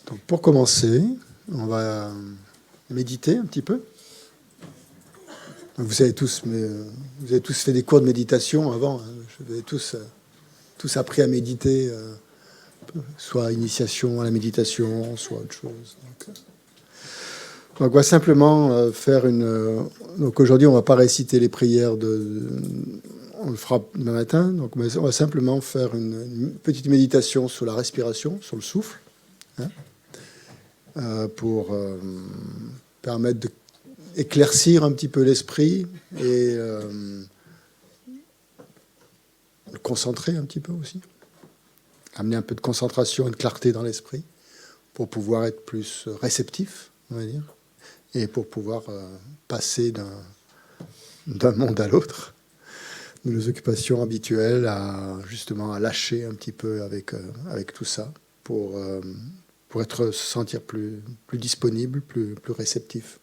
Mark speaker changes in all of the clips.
Speaker 1: Donc pour commencer, on va méditer un petit peu. Donc vous avez tous fait des cours de méditation avant. Vous avez tous appris à méditer, soit initiation à la méditation, soit autre chose. Donc on va simplement faire une. Donc aujourd'hui, on ne va pas réciter les prières on le fera demain matin. Donc on va simplement faire une petite méditation sur la respiration, sur le souffle, pour permettre d'éclaircir un petit peu l'esprit et le concentrer un petit peu aussi. Amener un peu de concentration et de clarté dans l'esprit pour pouvoir être plus réceptif, on va dire, et pour pouvoir passer d'un monde à l'autre, de nos occupations habituelles à justement à lâcher un petit peu avec tout ça pour se sentir plus disponible, plus réceptif.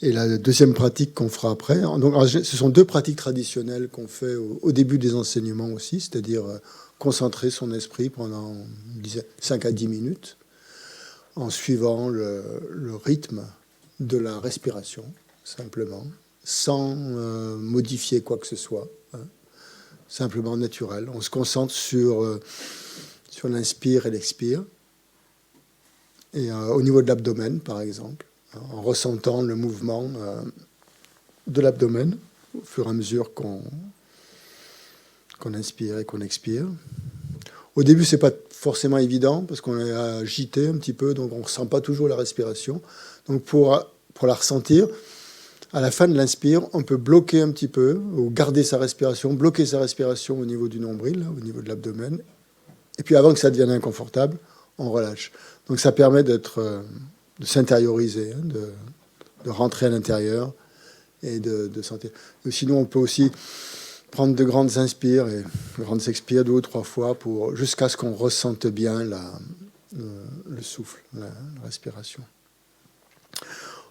Speaker 1: Et la deuxième pratique qu'on fera après, donc, ce sont deux pratiques traditionnelles qu'on fait au début des enseignements aussi, c'est-à-dire concentrer son esprit pendant 5 à 10 minutes en suivant le rythme de la respiration, simplement, sans modifier quoi que ce soit, simplement naturel. On se concentre sur l'inspire et l'expire, et au niveau de l'abdomen, par exemple, en ressentant le mouvement de l'abdomen au fur et à mesure qu'on inspire et qu'on expire. Au début, c'est pas forcément évident parce qu'on est agité un petit peu, donc on ne ressent pas toujours la respiration. Donc pour la ressentir, à la fin de l'inspire, on peut bloquer un petit peu ou garder sa respiration, bloquer sa respiration au niveau du nombril, au niveau de l'abdomen. Et puis avant que ça devienne inconfortable, on relâche. Donc ça permet de s'intérioriser, de rentrer à l'intérieur et de sentir. Sinon, on peut aussi prendre de grandes inspires et de grandes expires 2 ou 3 fois jusqu'à ce qu'on ressente bien le souffle, la respiration.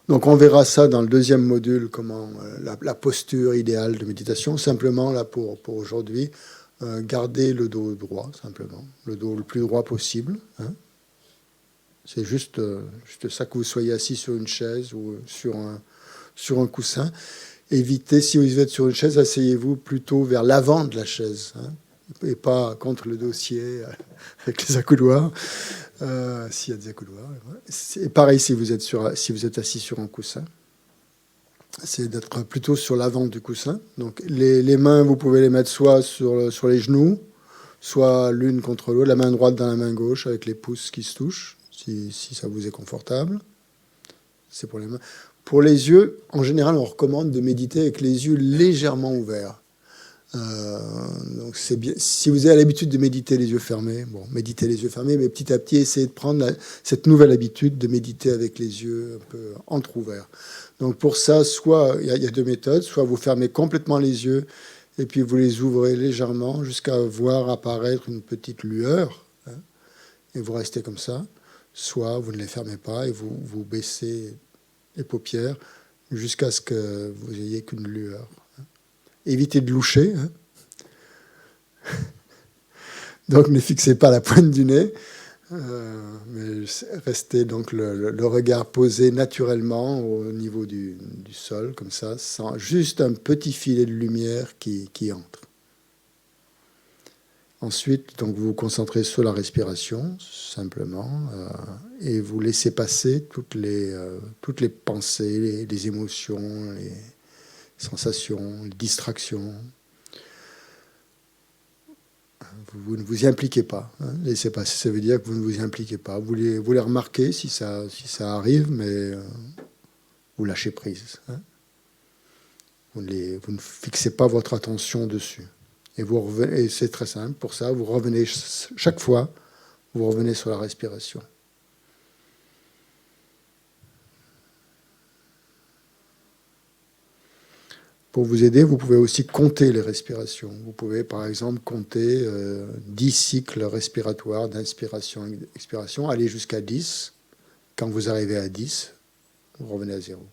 Speaker 1: Donc on verra ça dans le deuxième module, comment la posture idéale de méditation. Simplement, là, pour aujourd'hui, garder le dos droit, simplement. Le dos le plus droit possible. C'est juste ça, que vous soyez assis sur une chaise ou sur un coussin. Évitez, si vous êtes sur une chaise, asseyez-vous plutôt vers l'avant de la chaise, et pas contre le dossier avec les accoudoirs, s'il y a des accoudoirs. Et pareil si vous êtes assis sur un coussin. C'est d'être plutôt sur l'avant du coussin. Donc les mains, vous pouvez les mettre soit sur les genoux, soit l'une contre l'autre, la main droite dans la main gauche avec les pouces qui se touchent, si ça vous est confortable. C'est pour les mains. Pour les yeux, en général, on recommande de méditer avec les yeux légèrement ouverts. Donc c'est bien. Si vous avez l'habitude de méditer les yeux fermés, méditez les yeux fermés, mais petit à petit, essayez de prendre cette nouvelle habitude de méditer avec les yeux un peu entrouverts. Donc pour ça, soit il y a 2 méthodes, soit vous fermez complètement les yeux et puis vous les ouvrez légèrement jusqu'à voir apparaître une petite lueur, et vous restez comme ça. Soit vous ne les fermez pas et vous baissez les paupières jusqu'à ce que vous ayez qu'une lueur. Évitez de loucher. Donc ne fixez pas la pointe du nez, mais restez donc le regard posé naturellement au niveau du sol, comme ça, sans juste un petit filet de lumière qui entre. Ensuite, donc, vous vous concentrez sur la respiration, simplement, et vous laissez passer toutes les pensées, les émotions, les sensations, les distractions. Vous ne vous y impliquez pas. Laissez passer, ça veut dire que vous ne vous y impliquez pas. Vous les remarquez si ça arrive, mais vous lâchez prise. Vous ne fixez pas votre attention dessus. Et c'est très simple. Pour ça, vous revenez chaque fois, vous revenez sur la respiration. Pour vous aider, vous pouvez aussi compter les respirations. Vous pouvez, par exemple, compter 10 cycles respiratoires d'inspiration et d'expiration, aller jusqu'à 10. Quand vous arrivez à 10, vous revenez à 0.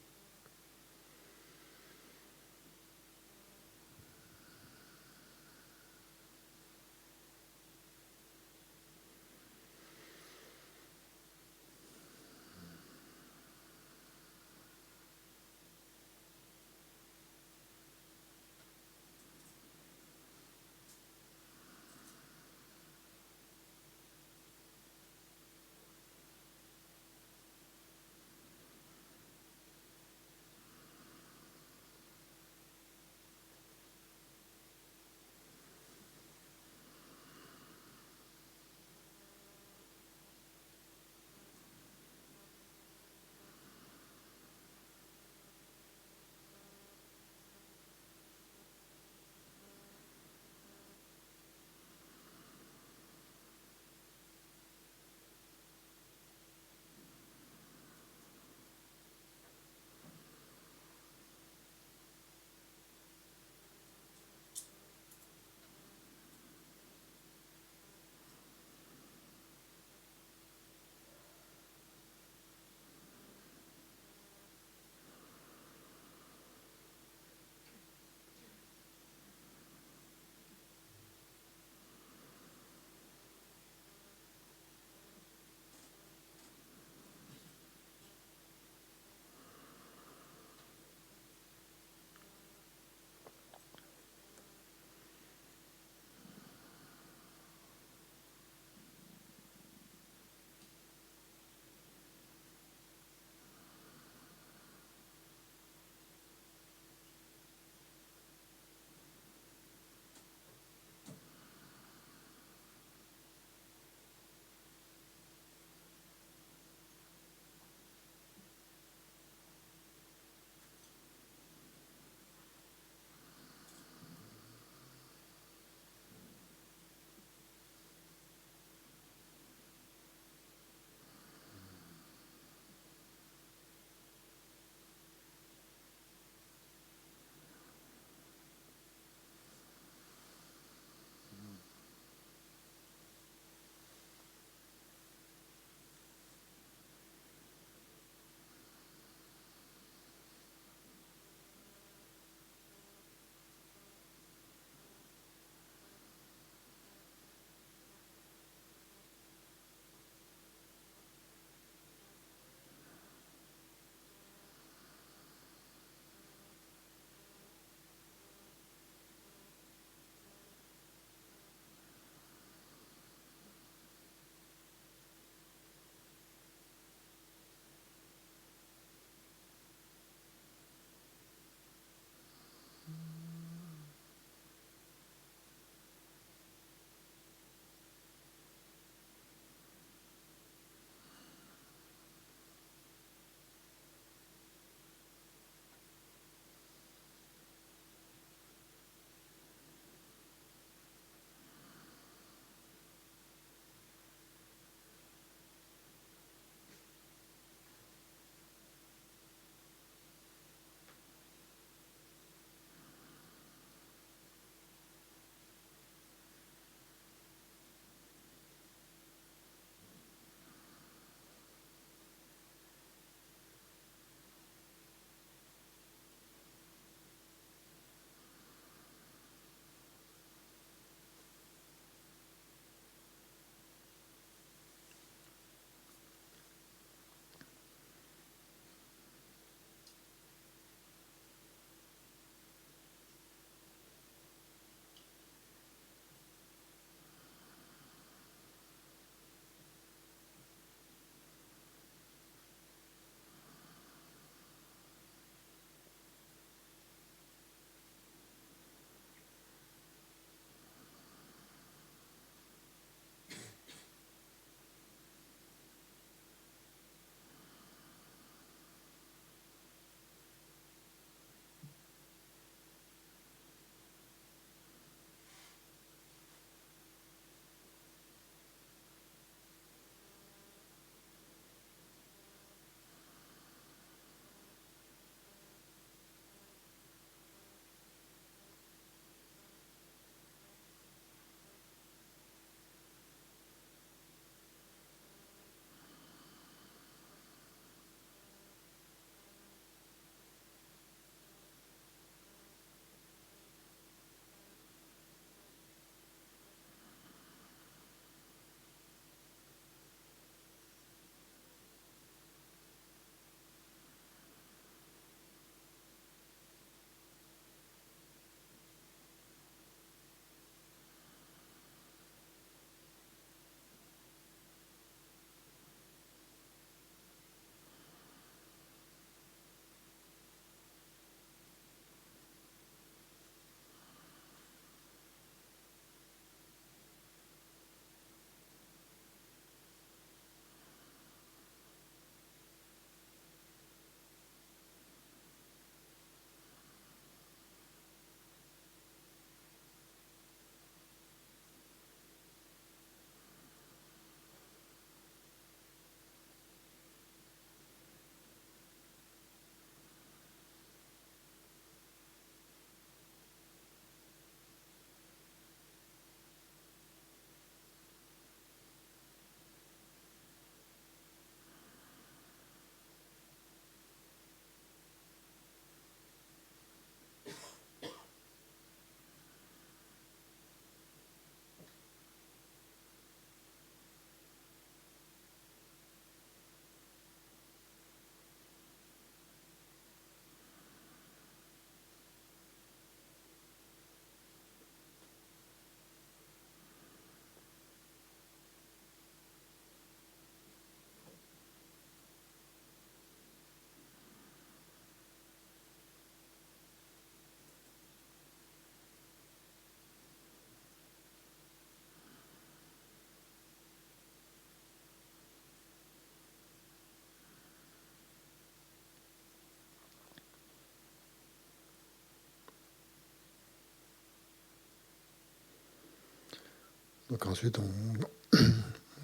Speaker 1: Donc ensuite, on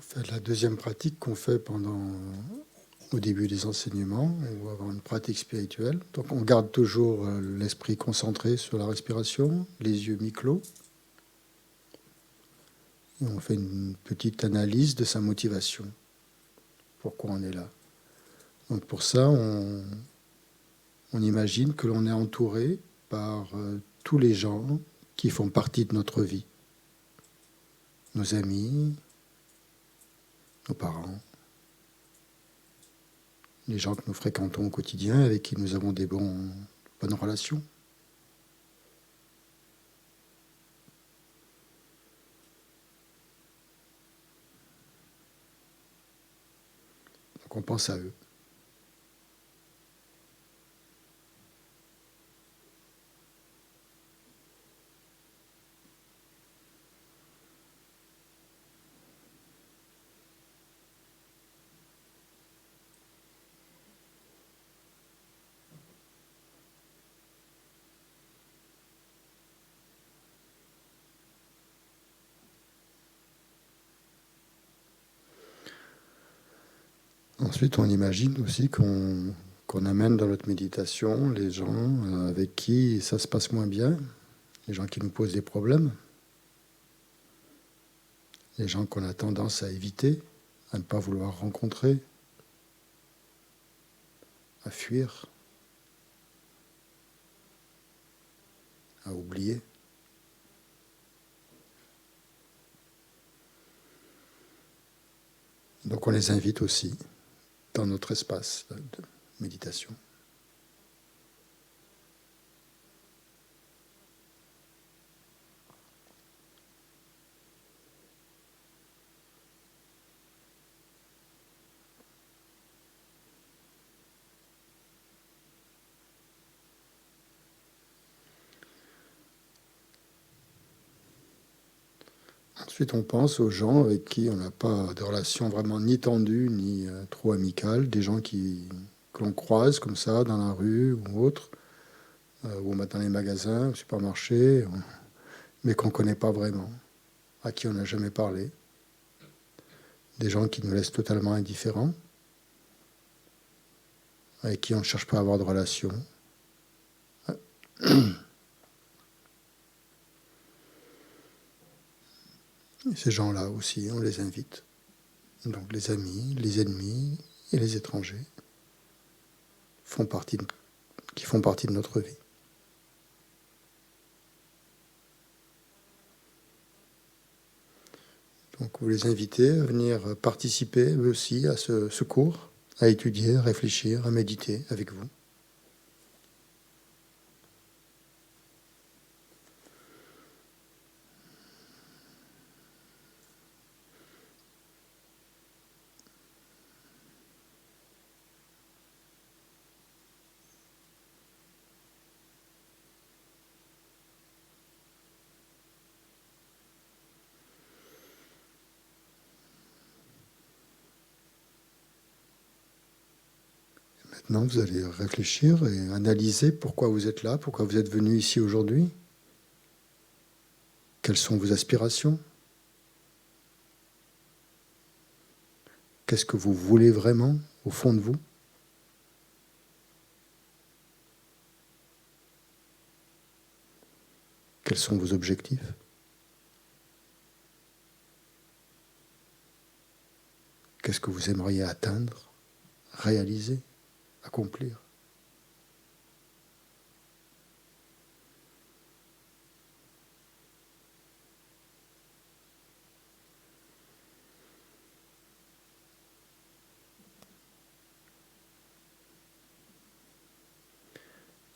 Speaker 1: fait la deuxième pratique qu'on fait au début des enseignements. On va avoir une pratique spirituelle. Donc on garde toujours l'esprit concentré sur la respiration, les yeux mi-clos. Et on fait une petite analyse de sa motivation. Pourquoi on est là. Donc pour ça, on imagine que l'on est entouré par tous les gens qui font partie de notre vie. Nos amis, nos parents, les gens que nous fréquentons au quotidien, avec qui nous avons des bonnes relations. Donc on pense à eux. Ensuite, on imagine aussi qu'on amène dans notre méditation les gens avec qui ça se passe moins bien, les gens qui nous posent des problèmes, les gens qu'on a tendance à éviter, à ne pas vouloir rencontrer, à fuir, à oublier. Donc on les invite aussi dans notre espace de méditation. Ensuite, on pense aux gens avec qui on n'a pas de relation vraiment ni tendue ni trop amicale, des gens que l'on croise comme ça dans la rue ou autre, ou dans les magasins, au supermarché, mais qu'on ne connaît pas vraiment, à qui on n'a jamais parlé. Des gens qui nous laissent totalement indifférents, avec qui on ne cherche pas à avoir de relation. Et ces gens-là aussi, on les invite. Donc les amis, les ennemis et les étrangers qui font partie de notre vie. Donc vous les invitez à venir participer eux aussi à ce cours, à étudier, à réfléchir, à méditer avec vous. Maintenant, vous allez réfléchir et analyser pourquoi vous êtes là, pourquoi vous êtes venu ici aujourd'hui. Quelles sont vos aspirations? Qu'est-ce que vous voulez vraiment au fond de vous? Quels sont vos objectifs? Qu'est-ce que vous aimeriez atteindre, réaliser, accomplir?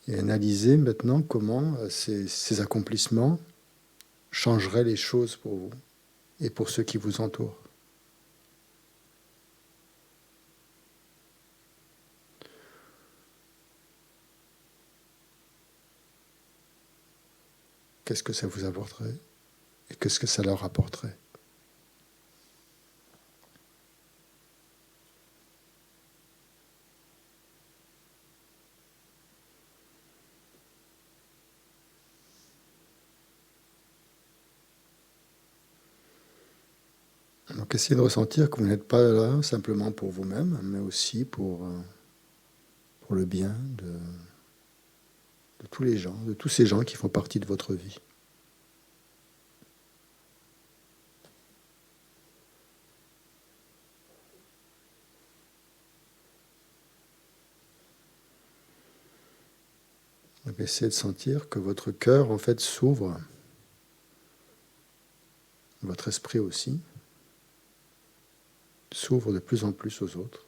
Speaker 1: Et analysez maintenant comment ces accomplissements changeraient les choses pour vous et pour ceux qui vous entourent. Qu'est-ce que ça vous apporterait et qu'est-ce que ça leur apporterait? Donc essayez de ressentir que vous n'êtes pas là simplement pour vous-même, mais aussi pour le bien de tous les gens, de tous ces gens qui font partie de votre vie. Donc essayez de sentir que votre cœur, en fait, s'ouvre, votre esprit aussi, s'ouvre de plus en plus aux autres.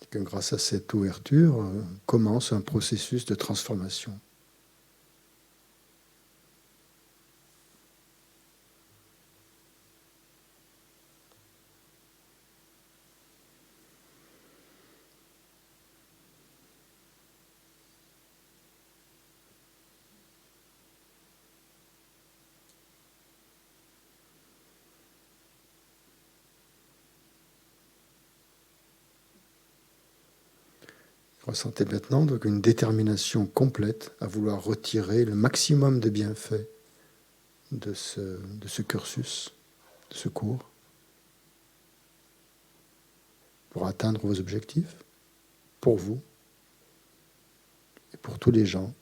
Speaker 1: Et que grâce à cette ouverture, commence un processus de transformation. Ressentez maintenant donc une détermination complète à vouloir retirer le maximum de bienfaits de ce cursus, de ce cours, pour atteindre vos objectifs, pour vous et pour tous les gens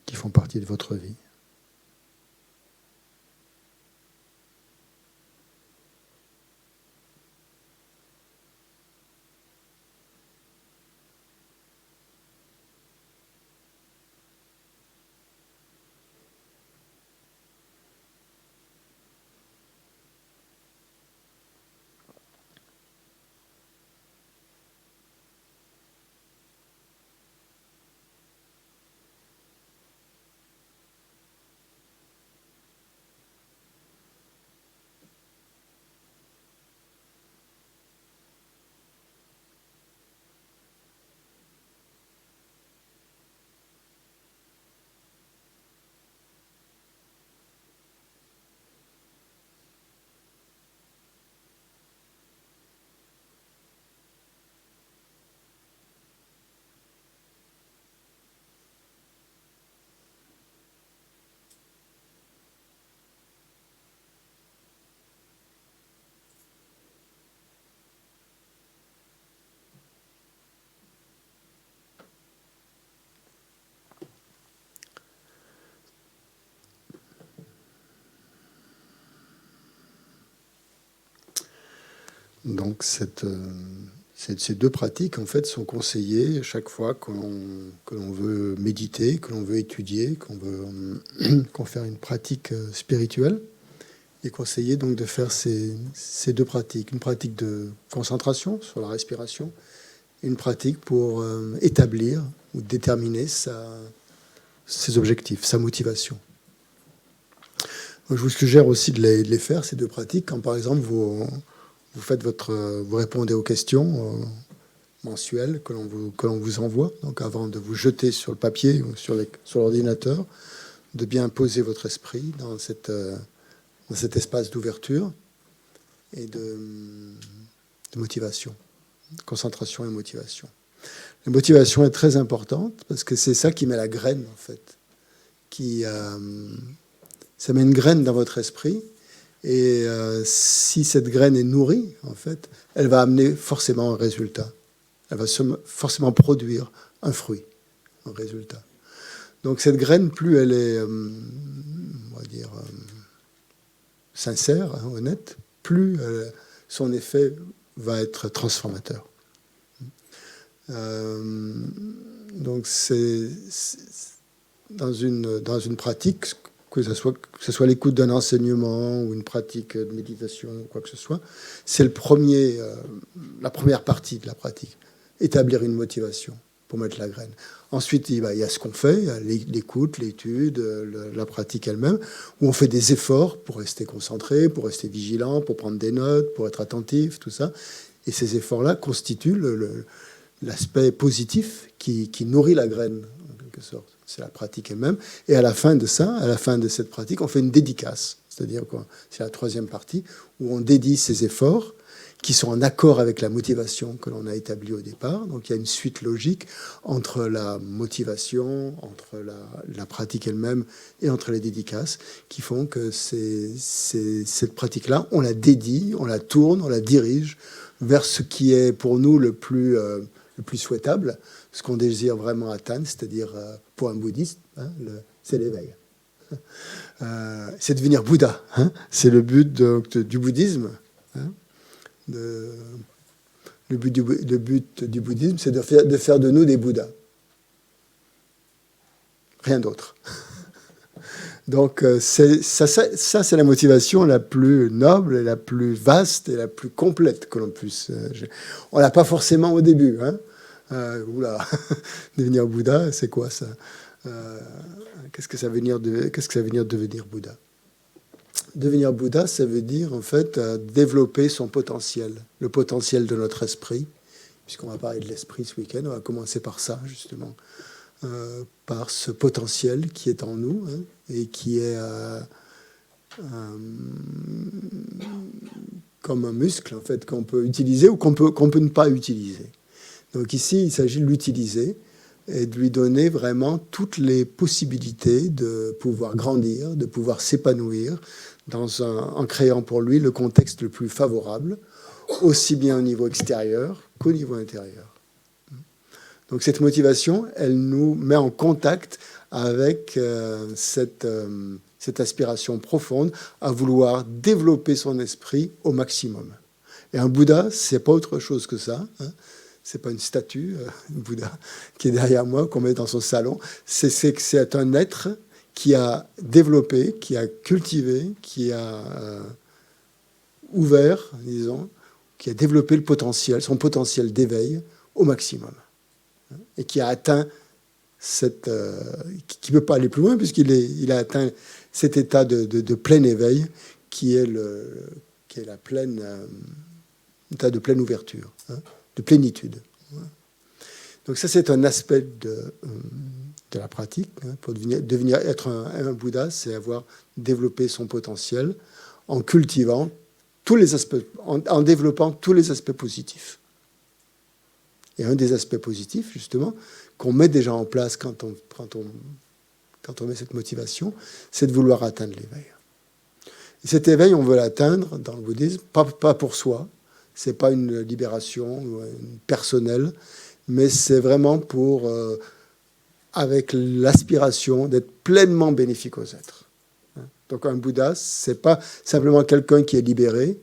Speaker 1: qui font partie de votre vie. Donc ces deux pratiques en fait sont conseillées chaque fois que l'on veut méditer, que l'on veut étudier, qu'on fait une pratique spirituelle. Il est conseillé donc de faire ces deux pratiques, une pratique de concentration sur la respiration, et une pratique pour établir ou déterminer ses objectifs, sa motivation. Donc, je vous suggère aussi de les faire, ces deux pratiques, quand par exemple vous répondez aux questions mensuelles que l'on vous envoie. Donc avant de vous jeter sur le papier ou sur l'ordinateur, de bien poser votre esprit dans cet espace d'ouverture et de motivation, concentration et motivation. La motivation est très importante parce que c'est ça qui met la graine en fait, ça met une graine dans votre esprit. Et si cette graine est nourrie, en fait, elle va amener forcément un résultat. Elle va forcément produire un fruit, un résultat. Donc cette graine, plus elle est, on va dire, sincère, honnête, plus son effet va être transformateur. Donc c'est dans une pratique, que ce soit l'écoute d'un enseignement ou une pratique de méditation ou quoi que ce soit, c'est la première partie de la pratique. Établir une motivation pour mettre la graine. Ensuite, il y a ce qu'on fait, l'écoute, l'étude, la pratique elle-même, où on fait des efforts pour rester concentré, pour rester vigilant, pour prendre des notes, pour être attentif, tout ça. Et ces efforts-là constituent l'aspect positif qui nourrit la graine, en quelque sorte. C'est la pratique elle-même. Et à la fin de cette pratique, on fait une dédicace. c'est-à-dire que c'est la troisième partie, où on dédie ses efforts qui sont en accord avec la motivation que l'on a établie au départ. Donc il y a une suite logique entre la motivation, entre la pratique elle-même et entre les dédicaces qui font que cette pratique-là, on la dédie, on la tourne, on la dirige vers ce qui est pour nous le plus souhaitable, ce qu'on désire vraiment atteindre, c'est-à-dire pour un bouddhiste, hein, c'est l'éveil. C'est devenir Bouddha. Hein, c'est le but du bouddhisme. Hein. Le but du bouddhisme, c'est de faire de nous des Bouddhas. Rien d'autre. Donc, ça, c'est la motivation la plus noble, et la plus vaste et la plus complète que l'on puisse. On ne l'a pas forcément au début. Hein. Oula, devenir Bouddha, c'est quoi ça? Qu'est-ce que ça veut dire devenir Bouddha? Devenir Bouddha, ça veut dire en fait développer son potentiel, le potentiel de notre esprit, puisqu'on va parler de l'esprit ce week-end, on va commencer par ça justement, par ce potentiel qui est en nous, hein, et qui est comme un muscle en fait qu'on peut utiliser ou qu'on peut ne pas utiliser. Donc ici, il s'agit de l'utiliser et de lui donner vraiment toutes les possibilités de pouvoir grandir, de pouvoir s'épanouir en créant pour lui le contexte le plus favorable, aussi bien au niveau extérieur qu'au niveau intérieur. Donc cette motivation, elle nous met en contact avec cette aspiration profonde à vouloir développer son esprit au maximum. Et un Bouddha, c'est pas autre chose que ça, hein. C'est pas une statue, Bouddha, qui est derrière moi, qu'on met dans son salon. C'est un être qui a développé, qui a cultivé, qui a ouvert, disons, qui a développé le potentiel, son potentiel d'éveil au maximum. Et qui a atteint qui ne peut pas aller plus loin, puisqu'il a atteint cet état de plein éveil qui est la pleine, état de pleine ouverture, hein, de plénitude. Donc ça, c'est un aspect de la pratique. Hein, pour être un Bouddha, c'est avoir développé son potentiel en cultivant tous les aspects, en développant tous les aspects positifs. Et un des aspects positifs, justement, qu'on met déjà en place quand on met cette motivation, c'est de vouloir atteindre l'éveil. Et cet éveil, on veut l'atteindre dans le bouddhisme, pas pour soi. C'est pas une libération personnelle, mais c'est vraiment avec l'aspiration d'être pleinement bénéfique aux êtres. Donc un Bouddha, c'est pas simplement quelqu'un qui est libéré,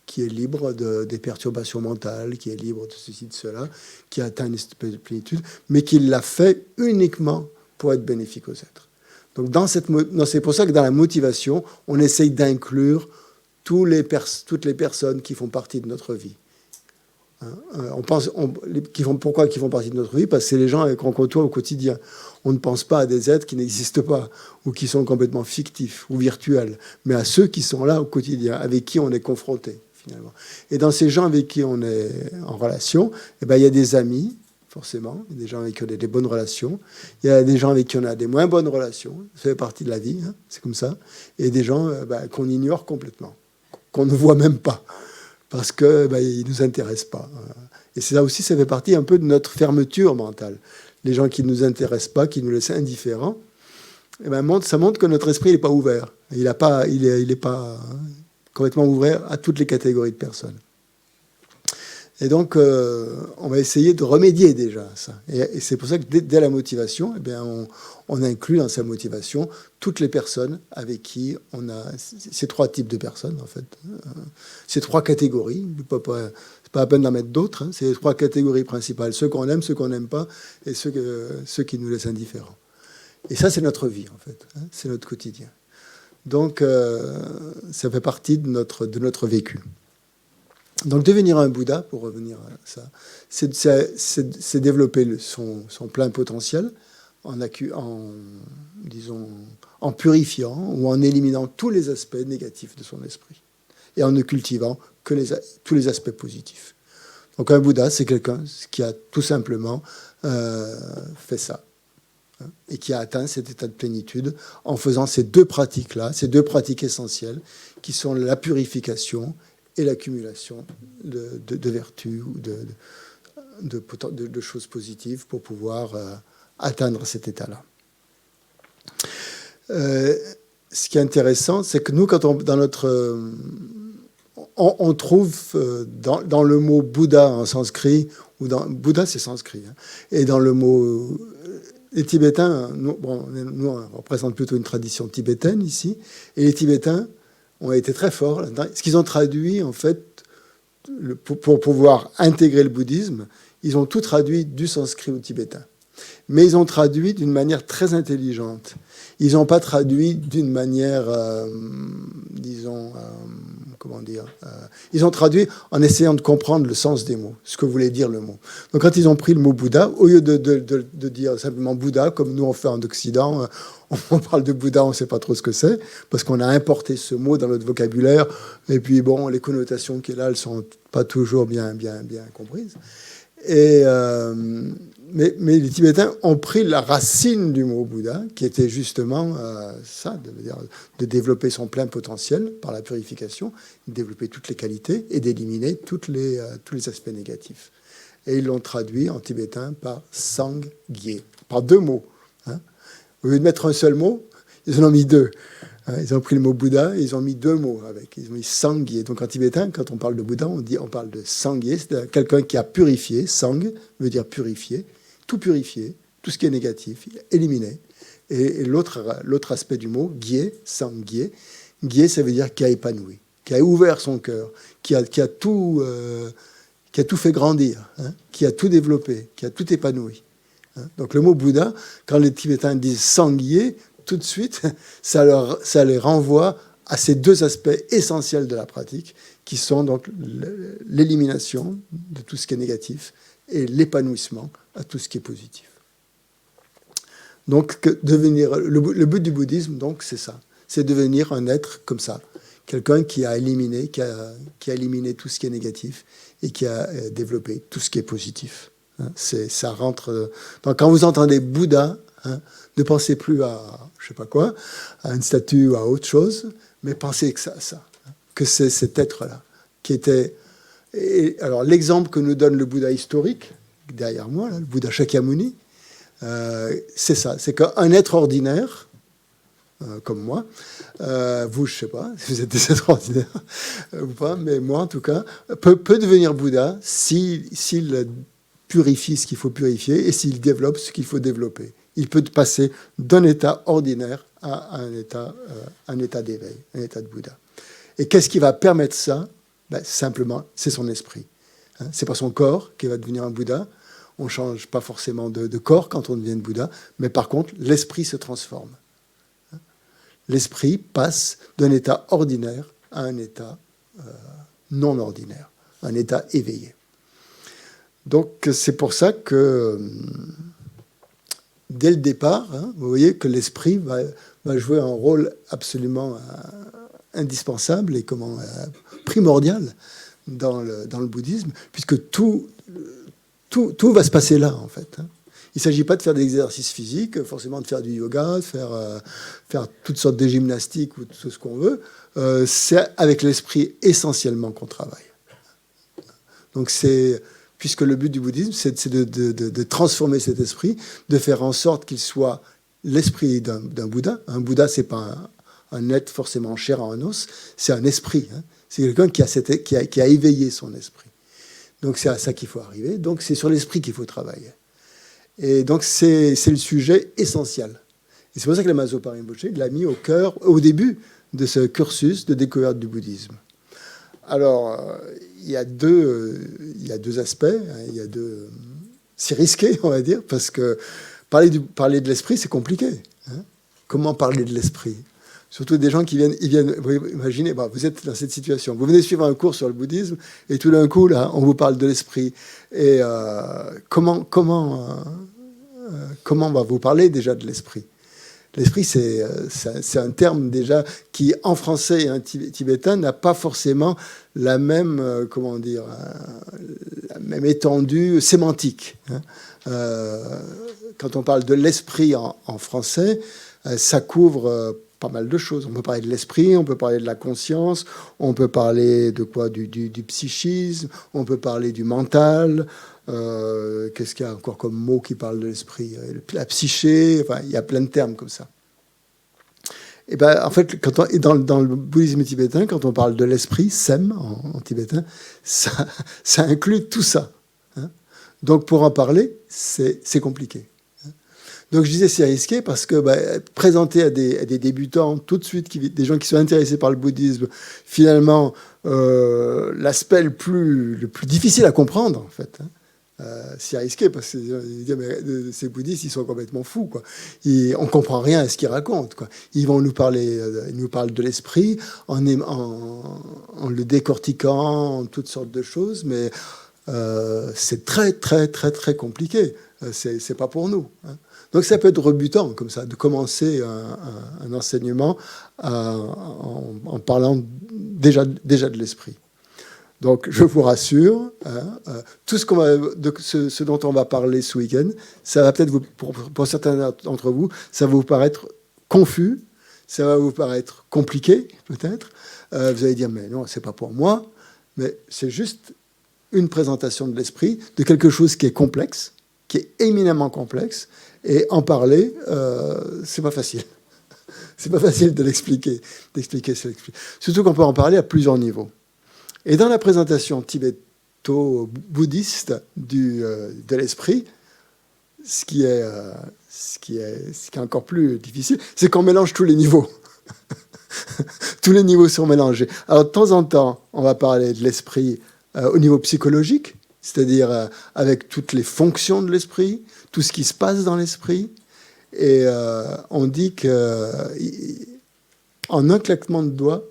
Speaker 1: qui est libre des perturbations mentales, qui est libre de ceci, de cela, qui a atteint une espèce de plénitude, mais qui l'a fait uniquement pour être bénéfique aux êtres. Donc c'est pour ça que dans la motivation, on essaye d'inclure toutes les personnes qui font partie de notre vie. Pourquoi qui font partie de notre vie? Parce que c'est les gens avec qui on côtoie au quotidien. On ne pense pas à des êtres qui n'existent pas, ou qui sont complètement fictifs ou virtuels, mais à ceux qui sont là au quotidien, avec qui on est confronté, finalement. Et dans ces gens avec qui on est en relation, il y a des amis, forcément, il y a des gens avec qui on a des bonnes relations, il y a des gens avec qui on a des moins bonnes relations, ça fait partie de la vie, hein, c'est comme ça, et des gens qu'on ignore complètement, qu'on ne voit même pas, parce qu'ils ne nous intéressent pas. Et ça aussi, ça fait partie un peu de notre fermeture mentale. Les gens qui ne nous intéressent pas, qui nous laissent indifférents, ça montre que notre esprit n'est pas ouvert. Il n'est pas complètement ouvert à toutes les catégories de personnes. Et donc, on va essayer de remédier déjà à ça. Et c'est pour ça que dès la motivation, on inclut dans sa motivation toutes les personnes avec qui on a ces trois types de personnes, en fait. Ces trois catégories. C'est pas la peine d'en mettre d'autres. Hein. C'est les trois catégories principales. Ceux qu'on aime, ceux qu'on n'aime pas, et ceux qui nous laissent indifférents. Et ça, c'est notre vie, en fait. Hein. C'est notre quotidien. Donc, ça fait partie de notre vécu. Donc devenir un Bouddha, pour revenir à ça, c'est développer son plein potentiel en purifiant ou en éliminant tous les aspects négatifs de son esprit et en ne cultivant que tous les aspects positifs. Donc un Bouddha, c'est quelqu'un qui a tout simplement fait ça. et qui a atteint cet état de plénitude en faisant ces deux pratiques-là, ces deux pratiques essentielles, qui sont la purification et l'accumulation de vertus ou de choses positives pour pouvoir atteindre cet état-là. Ce qui est intéressant, c'est que nous, quand on trouve dans le mot Bouddha en sanskrit, Bouddha c'est sanskrit, et dans le mot... Les Tibétains, nous on représente plutôt une tradition tibétaine ici, et les Tibétains ont été très forts là-dedans. Ce qu'ils ont traduit, en fait, pour pouvoir intégrer le bouddhisme, ils ont tout traduit du sanskrit au tibétain. Mais ils ont traduit d'une manière très intelligente. Ils n'ont pas traduit d'une manière, ils ont traduit en essayant de comprendre le sens des mots, ce que voulait dire le mot. Donc quand ils ont pris le mot Bouddha, au lieu de dire simplement Bouddha, comme nous on fait en Occident, on parle de Bouddha, on ne sait pas trop ce que c'est, parce qu'on a importé ce mot dans notre vocabulaire, et puis bon, les connotations qu'il a, elles ne sont pas toujours bien comprises. Mais les Tibétains ont pris la racine du mot Bouddha, qui était justement ça, de développer son plein potentiel par la purification, de développer toutes les qualités et d'éliminer tous les aspects négatifs. Et ils l'ont traduit en tibétain par Sangye, par deux mots. Au lieu de mettre un seul mot, ils en ont mis deux. Ils ont pris le mot Bouddha et ils ont mis deux mots avec. Ils ont mis Sangye. Donc en tibétain, quand on parle de Bouddha, on parle de Sangye, c'est quelqu'un qui a purifié. Sang veut dire purifier, tout ce qui est négatif, éliminer. Et l'autre aspect du mot, Gye, Sangye, Gye, ça veut dire qui a épanoui, qui a ouvert son cœur, qui a tout fait grandir, qui a tout développé, qui a tout épanoui. Donc le mot Bouddha, quand les Tibétains disent Sangye, tout de suite, ça les renvoie à ces deux aspects essentiels de la pratique, qui sont donc l'élimination de tout ce qui est négatif et l'épanouissement à tout ce qui est positif. Donc, le but du bouddhisme, donc, c'est ça. C'est devenir un être comme ça. Quelqu'un qui a éliminé tout ce qui est négatif et qui a développé tout ce qui est positif. Ça rentre... Donc, quand vous entendez Bouddha, ne pensez plus à, je ne sais pas quoi, à une statue ou à autre chose, mais pensez que ça, que c'est cet être-là, qui était... Et alors, l'exemple que nous donne le Bouddha historique, derrière moi, là, le Bouddha Shakyamuni, c'est ça, c'est qu'un être ordinaire, comme moi, vous, je ne sais pas si vous êtes des êtres ordinaires ou pas, mais moi, en tout cas, peut devenir Bouddha s'il purifie ce qu'il faut purifier et s'il développe ce qu'il faut développer. Il peut passer d'un état ordinaire à un état d'éveil, un état de Bouddha. Et qu'est-ce qui va permettre ça ? Simplement, c'est son esprit. C'est pas son corps qui va devenir un Bouddha. On ne change pas forcément de corps quand on devient Bouddha, mais par contre, l'esprit se transforme. L'esprit passe d'un état ordinaire à un état non ordinaire, un état éveillé. Donc, c'est pour ça que... Dès le départ, vous voyez que l'esprit va jouer un rôle absolument indispensable et primordial dans le bouddhisme, puisque tout va se passer là, en fait. Il ne s'agit pas de faire des exercices physiques, forcément de faire du yoga, de faire toutes sortes de gymnastiques ou tout ce qu'on veut. C'est avec l'esprit essentiellement qu'on travaille. Donc puisque le but du bouddhisme, c'est de transformer cet esprit, de faire en sorte qu'il soit l'esprit d'un Bouddha. Un Bouddha, ce n'est pas un être forcément en chair en os, c'est un esprit. C'est quelqu'un qui a éveillé son esprit. Donc c'est à ça qu'il faut arriver. Donc c'est sur l'esprit qu'il faut travailler. Et donc c'est le sujet essentiel. Et c'est pour ça que Lama Zopa Rinpoché l'a mis au début de ce cursus de découverte du bouddhisme. Alors, il y a deux aspects. C'est risqué, on va dire, parce que parler de l'esprit, c'est compliqué. Comment parler de l'esprit ? Surtout des gens qui viennent, vous imaginez, vous êtes dans cette situation. Vous venez suivre un cours sur le bouddhisme et tout d'un coup, là, on vous parle de l'esprit. Et comment on va vous parler déjà de l'esprit ? L'esprit, c'est un terme déjà qui, en français et en tibétain, n'a pas forcément la même, même étendue sémantique. Hein. Quand on parle de l'esprit en français, ça couvre pas mal de choses. On peut parler de l'esprit, on peut parler de la conscience, on peut parler de quoi, du psychisme, on peut parler du mental. Qu'est-ce qu'il y a encore comme mot qui parle de l'esprit? La psyché, enfin, il y a plein de termes comme ça. Et ben, en fait, dans le bouddhisme tibétain, quand on parle de l'esprit, sem en tibétain, ça inclut tout ça. Hein. Donc pour en parler, c'est compliqué. Donc je disais c'est risqué parce que présenter à des débutants tout de suite, des gens qui sont intéressés par le bouddhisme, finalement, l'aspect le plus difficile à comprendre, en fait. Hein. C'est risqué parce que ces bouddhistes, ils sont complètement fous, quoi. On comprend rien à ce qu'ils racontent, quoi. Ils vont nous parler, ils nous parlent de l'esprit en le décortiquant, toutes sortes de choses, mais c'est très, très, très, très compliqué. C'est pas pour nous. Hein. Donc ça peut être rebutant, comme ça, de commencer un enseignement en parlant déjà de l'esprit. Donc, je vous rassure, tout ce dont on va parler ce week-end, ça va peut-être, pour certains d'entre vous, ça va vous paraître confus, ça va vous paraître compliqué, peut-être. Vous allez dire, mais non, c'est pas pour moi. Mais c'est juste une présentation de l'esprit, de quelque chose qui est complexe, qui est éminemment complexe, et en parler, c'est pas facile. C'est pas facile d'expliquer cet esprit. Surtout qu'on peut en parler à plusieurs niveaux. Et dans la présentation tibéto-bouddhiste de l'esprit, ce qui est encore plus difficile, c'est qu'on mélange tous les niveaux. Tous les niveaux sont mélangés. Alors, de temps en temps, on va parler de l'esprit au niveau psychologique, c'est-à-dire avec toutes les fonctions de l'esprit, tout ce qui se passe dans l'esprit. Et on dit qu'en un claquement de doigts,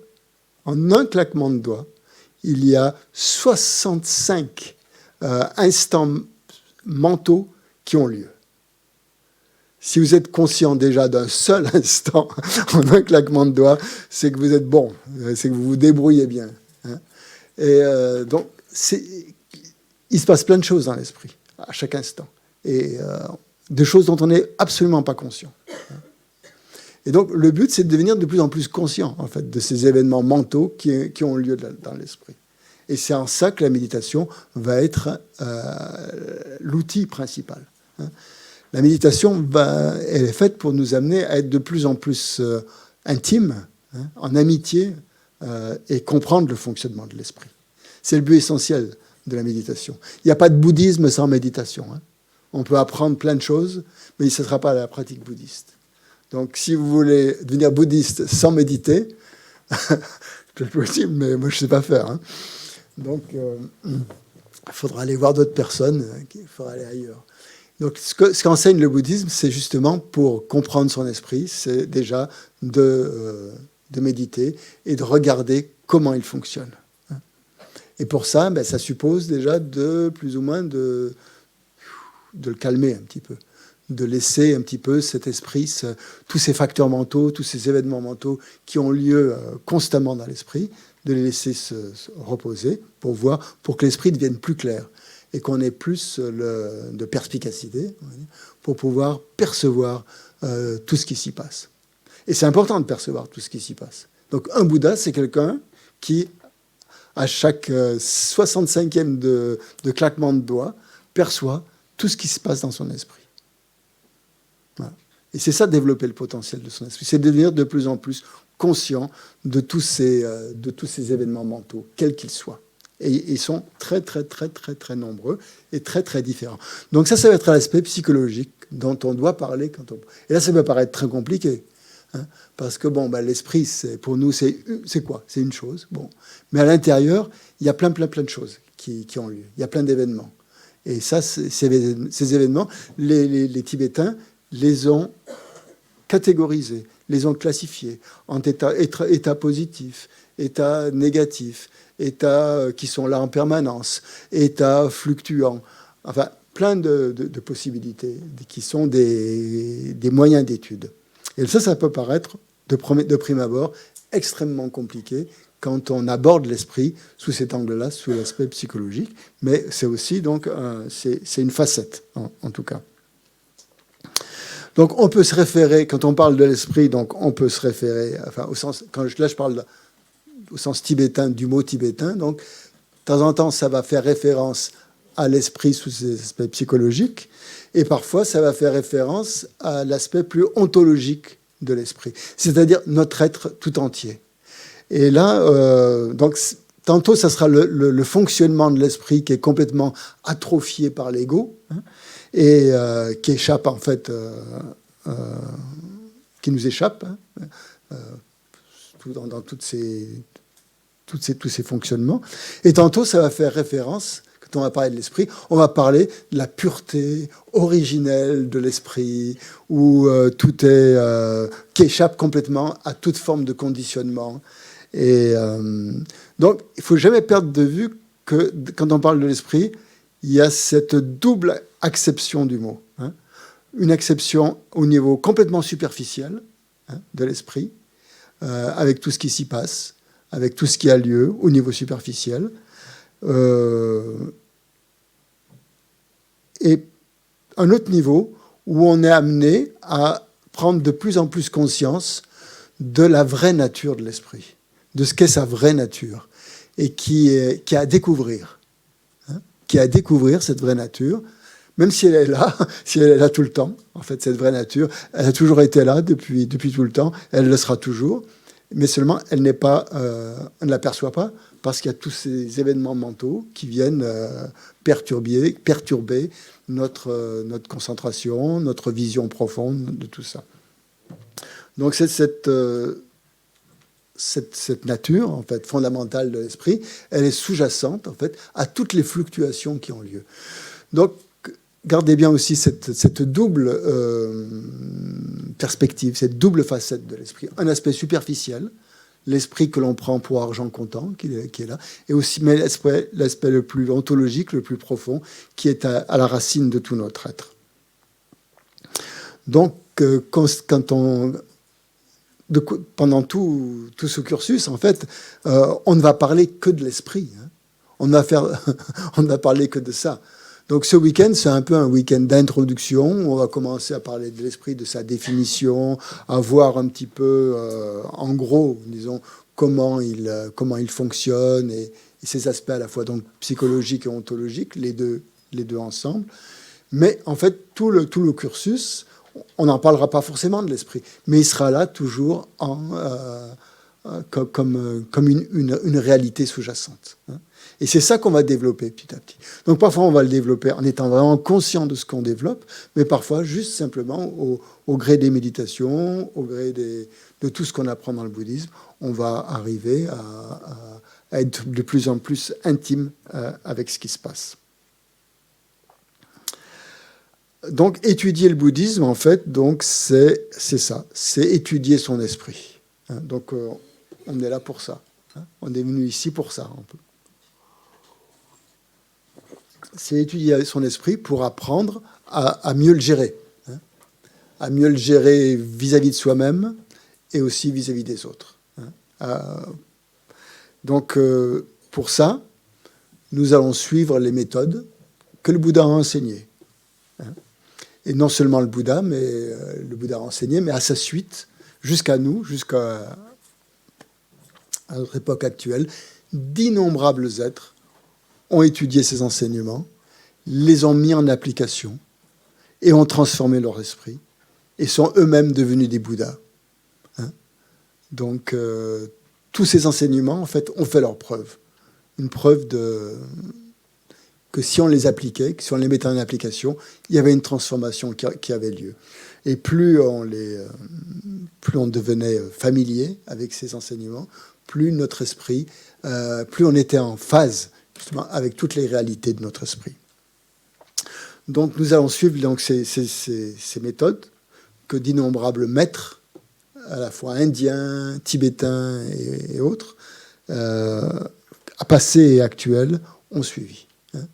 Speaker 1: il y a 65 instants mentaux qui ont lieu. Si vous êtes conscient déjà d'un seul instant, en un claquement de doigts, c'est que vous êtes bon, c'est que vous vous débrouillez bien. Hein. Et donc, il se passe plein de choses dans l'esprit, à chaque instant. Et des choses dont on n'est absolument pas conscient. Et donc, le but, c'est de devenir de plus en plus conscient, en fait, de ces événements mentaux qui ont lieu dans l'esprit. Et c'est en ça que la méditation va être l'outil principal. Hein. La méditation, elle est faite pour nous amener à être de plus en plus intimes, hein, en amitié, et comprendre le fonctionnement de l'esprit. C'est le but essentiel de la méditation. Il n'y a pas de bouddhisme sans méditation. Hein. On peut apprendre plein de choses, mais ce ne sera pas la pratique bouddhiste. Donc, si vous voulez devenir bouddhiste sans méditer, c'est possible, mais moi, je ne sais pas faire. Hein. Donc, il faudra aller voir d'autres personnes, il faudra aller ailleurs. Donc, ce qu'enseigne le bouddhisme, c'est justement, pour comprendre son esprit, c'est déjà de méditer et de regarder comment il fonctionne. Et pour ça, ça suppose déjà plus ou moins de le calmer un petit peu, de laisser un petit peu cet esprit, tous ces facteurs mentaux, tous ces événements mentaux qui ont lieu constamment dans l'esprit, de les laisser se reposer pour que l'esprit devienne plus clair et qu'on ait plus de perspicacité pour pouvoir percevoir tout ce qui s'y passe. Et c'est important de percevoir tout ce qui s'y passe. Donc un Bouddha, c'est quelqu'un qui, à chaque 65e de claquement de doigts, perçoit tout ce qui se passe dans son esprit. Voilà. Et c'est ça, développer le potentiel de son esprit. C'est devenir de plus en plus conscient de tous ces événements mentaux, quels qu'ils soient. Et ils sont très, très, très, très, très nombreux et très, très différents. Donc ça va être l'aspect psychologique dont on doit parler. Et là, ça peut paraître très compliqué. Hein, parce que l'esprit, pour nous, c'est quoi? C'est une chose. Bon. Mais à l'intérieur, il y a plein de choses qui ont lieu. Il y a plein d'événements. Et ça, ces événements, les Tibétains les ont catégorisés, les ont classifiés en états positifs, états négatifs, états qui sont là en permanence, états fluctuants. Enfin, plein de possibilités qui sont des moyens d'étude. Et ça peut paraître, de prime abord, extrêmement compliqué quand on aborde l'esprit sous cet angle-là, sous l'aspect psychologique. Mais c'est aussi, donc, c'est une facette, en tout cas. Donc, on peut se référer, quand on parle de l'esprit, donc on peut se référer, enfin, au sens, là, je parle au sens tibétain, du mot tibétain. Donc, de temps en temps, ça va faire référence à l'esprit sous ses aspects psychologiques, et parfois, ça va faire référence à l'aspect plus ontologique de l'esprit, c'est-à-dire notre être tout entier. Et là, donc, tantôt, ça sera le fonctionnement de l'esprit qui est complètement atrophié par l'ego, hein, et qui échappe, en fait, qui nous échappe, hein, dans tous ces fonctionnements. Et tantôt, ça va faire référence, quand on va parler de l'esprit, on va parler de la pureté originelle de l'esprit, où tout est qui échappe complètement à toute forme de conditionnement. Et donc, il ne faut jamais perdre de vue que quand on parle de l'esprit, il y a cette double acception du mot, hein. Une acception au niveau complètement superficiel, hein, de l'esprit, avec tout ce qui s'y passe, avec tout ce qui a lieu au niveau superficiel, et un autre niveau où on est amené à prendre de plus en plus conscience de la vraie nature de l'esprit, de ce qu'est sa vraie nature, et qui est à découvrir, hein, qui est à découvrir cette vraie nature, même si elle est là, si elle est là tout le temps. En fait, cette vraie nature, elle a toujours été là depuis tout le temps, elle le sera toujours, mais seulement elle n'est pas, on ne l'aperçoit pas, parce qu'il y a tous ces événements mentaux qui viennent perturber notre concentration, notre vision profonde de tout ça. Donc c'est cette nature, en fait, fondamentale de l'esprit, elle est sous-jacente, en fait, à toutes les fluctuations qui ont lieu. Donc, gardez bien aussi cette double perspective, cette double facette de l'esprit. Un aspect superficiel, l'esprit que l'on prend pour argent comptant, qui est là, et aussi mais l'aspect le plus ontologique, le plus profond, qui est à la racine de tout notre être. Donc, pendant tout ce cursus, en fait, on ne va parler que de l'esprit, hein. On ne va parler que de ça. Donc ce week-end, c'est un peu un week-end d'introduction. On va commencer à parler de l'esprit, de sa définition, à voir un petit peu, en gros, disons, comment il fonctionne et ses aspects à la fois donc psychologiques et ontologiques, les deux ensemble. Mais en fait, tout le cursus, on n'en parlera pas forcément de l'esprit, mais il sera là toujours comme une réalité sous-jacente, hein. Et c'est ça qu'on va développer petit à petit. Donc parfois, on va le développer en étant vraiment conscient de ce qu'on développe, mais parfois, juste simplement, au gré des méditations, au gré de tout ce qu'on apprend dans le bouddhisme, on va arriver à être de plus en plus intime avec ce qui se passe. Donc, étudier le bouddhisme, en fait, donc c'est ça, c'est étudier son esprit, hein. Donc, on est là pour ça, hein. On est venu ici pour ça, un peu. C'est étudier son esprit pour apprendre à mieux le gérer, hein, à mieux le gérer vis-à-vis de soi-même et aussi vis-à-vis des autres, hein. Donc, pour ça, nous allons suivre les méthodes que le Bouddha a enseignées, hein. Et non seulement le Bouddha, mais le Bouddha a enseigné, mais à sa suite, jusqu'à nous, jusqu'à notre époque actuelle, d'innombrables êtres ont étudié ces enseignements, les ont mis en application et ont transformé leur esprit et sont eux-mêmes devenus des Bouddhas, hein. Donc, tous ces enseignements, en fait, ont fait leur preuve. Une preuve que si on les appliquait, que si on les mettait en application, il y avait une transformation qui avait lieu. Et plus on devenait familier avec ces enseignements, plus notre esprit, plus on était en phase justement avec toutes les réalités de notre esprit. Donc nous allons suivre donc, ces méthodes que d'innombrables maîtres, à la fois indiens, tibétains et autres, à passé et actuels, ont suivi,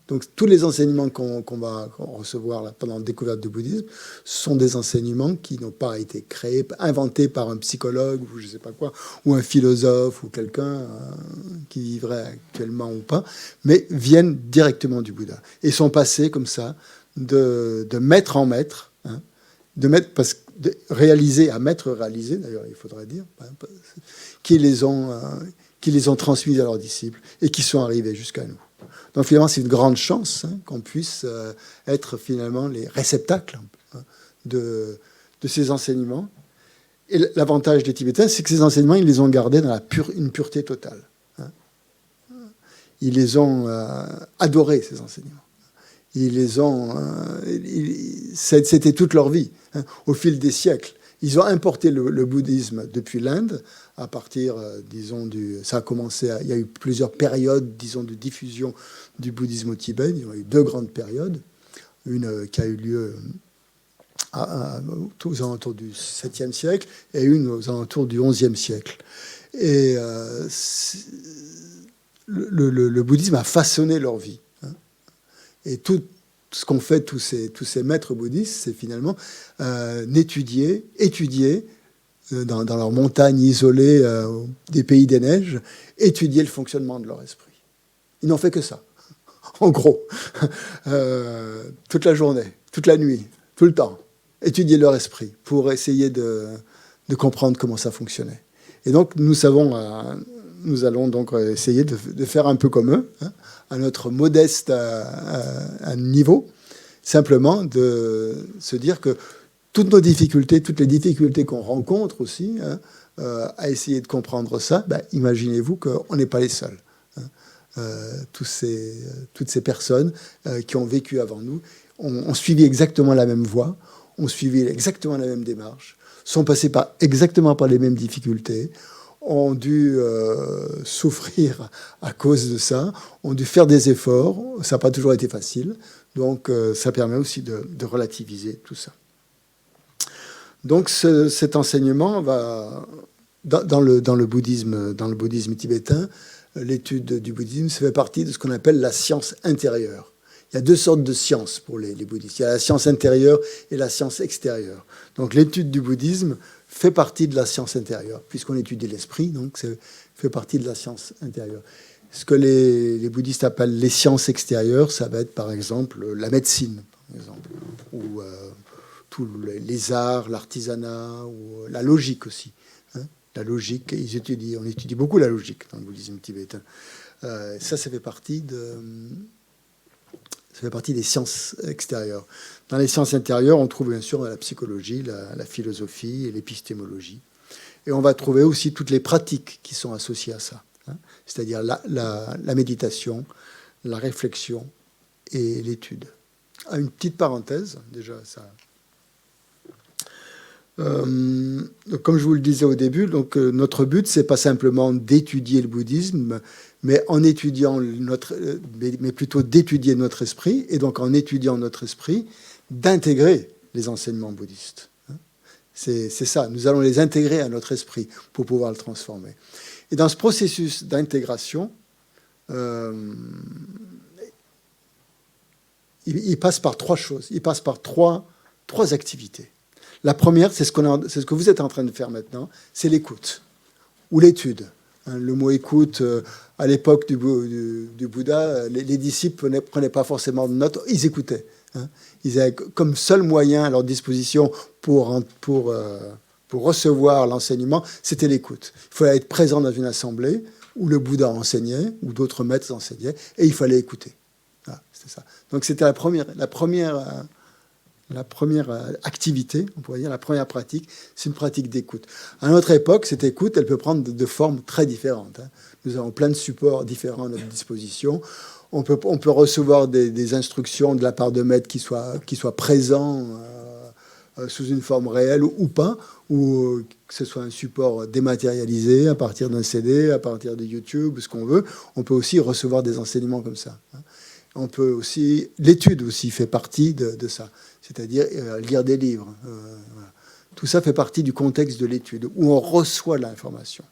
Speaker 1: Donc tous les enseignements qu'on va recevoir là, pendant la découverte du bouddhisme sont des enseignements qui n'ont pas été créés, inventés par un psychologue ou je ne sais pas quoi, ou un philosophe ou quelqu'un qui vivrait actuellement ou pas, mais viennent directement du Bouddha et sont passés comme ça de maître en maître, de réaliser à maître réalisé, d'ailleurs il faudrait dire, qui les ont transmis à leurs disciples et qui sont arrivés jusqu'à nous. Donc finalement, c'est une grande chance qu'on puisse être finalement les réceptacles de ces enseignements. Et l'avantage des Tibétains, c'est que ces enseignements, ils les ont gardés dans une pureté totale. Ils les ont adorés, ces enseignements. Ils les ont... c'était toute leur vie, au fil des siècles. Ils ont importé le bouddhisme depuis l'Inde, à partir, disons, ça a commencé, il y a eu plusieurs périodes, disons, de diffusion du bouddhisme au Tibet. Il y a eu deux grandes périodes. Une qui a eu lieu aux alentours du 7e siècle et une aux alentours du 11e siècle. Et le bouddhisme a façonné leur vie. Et tout ce qu'ont fait tous ces maîtres bouddhistes, c'est finalement étudier dans leurs montagnes isolées des pays des neiges, étudier le fonctionnement de leur esprit. Ils n'ont fait que ça, en gros. Toute la journée, toute la nuit, tout le temps. Étudier leur esprit pour essayer de comprendre comment ça fonctionnait. Et donc, nous allons donc essayer de faire un peu comme eux, à notre modeste niveau, simplement de se dire que toutes les difficultés qu'on rencontre aussi, à essayer de comprendre ça, imaginez-vous qu'on n'est pas les seuls. Toutes ces personnes qui ont vécu avant nous ont suivi exactement la même voie, ont suivi exactement la même démarche, sont passés exactement par les mêmes difficultés, ont dû souffrir à cause de ça, ont dû faire des efforts, ça n'a pas toujours été facile, donc ça permet aussi de relativiser tout ça. Donc cet enseignement va, dans le bouddhisme tibétain, l'étude du bouddhisme, ça fait partie de ce qu'on appelle la science intérieure. Il y a deux sortes de sciences pour les bouddhistes. Il y a la science intérieure et la science extérieure. Donc l'étude du bouddhisme fait partie de la science intérieure, puisqu'on étudie l'esprit, donc ça fait partie de la science intérieure. Ce que les bouddhistes appellent les sciences extérieures, ça va être par exemple la médecine, par exemple, ou tous les arts, l'artisanat, ou la logique aussi. La logique, on étudie beaucoup la logique dans le bouddhisme tibétain. Ça fait partie des sciences extérieures. Dans les sciences intérieures, on trouve bien sûr la psychologie, la philosophie et l'épistémologie. Et on va trouver aussi toutes les pratiques qui sont associées à ça. C'est-à-dire la méditation, la réflexion et l'étude. Une petite parenthèse, déjà ça... comme je vous le disais au début, donc, notre but, c'est pas simplement d'étudier le bouddhisme, mais en étudiant mais plutôt d'étudier notre esprit, et donc en étudiant notre esprit, d'intégrer les enseignements bouddhistes. C'est ça, nous allons les intégrer à notre esprit pour pouvoir le transformer. Et dans ce processus d'intégration, il passe par trois choses, il passe par trois activités. La première, c'est ce que vous êtes en train de faire maintenant, c'est l'écoute ou l'étude. Le mot écoute, à l'époque du Bouddha, les disciples ne prenaient pas forcément de notes, ils écoutaient. Ils avaient comme seul moyen à leur disposition pour recevoir l'enseignement, c'était l'écoute. Il fallait être présent dans une assemblée où le Bouddha enseignait, où d'autres maîtres enseignaient, et il fallait écouter. Voilà, c'était ça. Donc c'était la première activité, on pourrait dire, la première pratique, c'est une pratique d'écoute. À notre époque, cette écoute, elle peut prendre de formes très différentes. Nous avons plein de supports différents à notre disposition. On peut recevoir des instructions de la part de maîtres qui soient présents sous une forme réelle ou pas, ou que ce soit un support dématérialisé à partir d'un CD, à partir de YouTube, ce qu'on veut. On peut aussi recevoir des enseignements comme ça. On peut aussi, l'étude aussi fait partie de ça, c'est-à-dire lire des livres. Voilà. Tout ça fait partie du contexte de l'étude, où on reçoit l'information.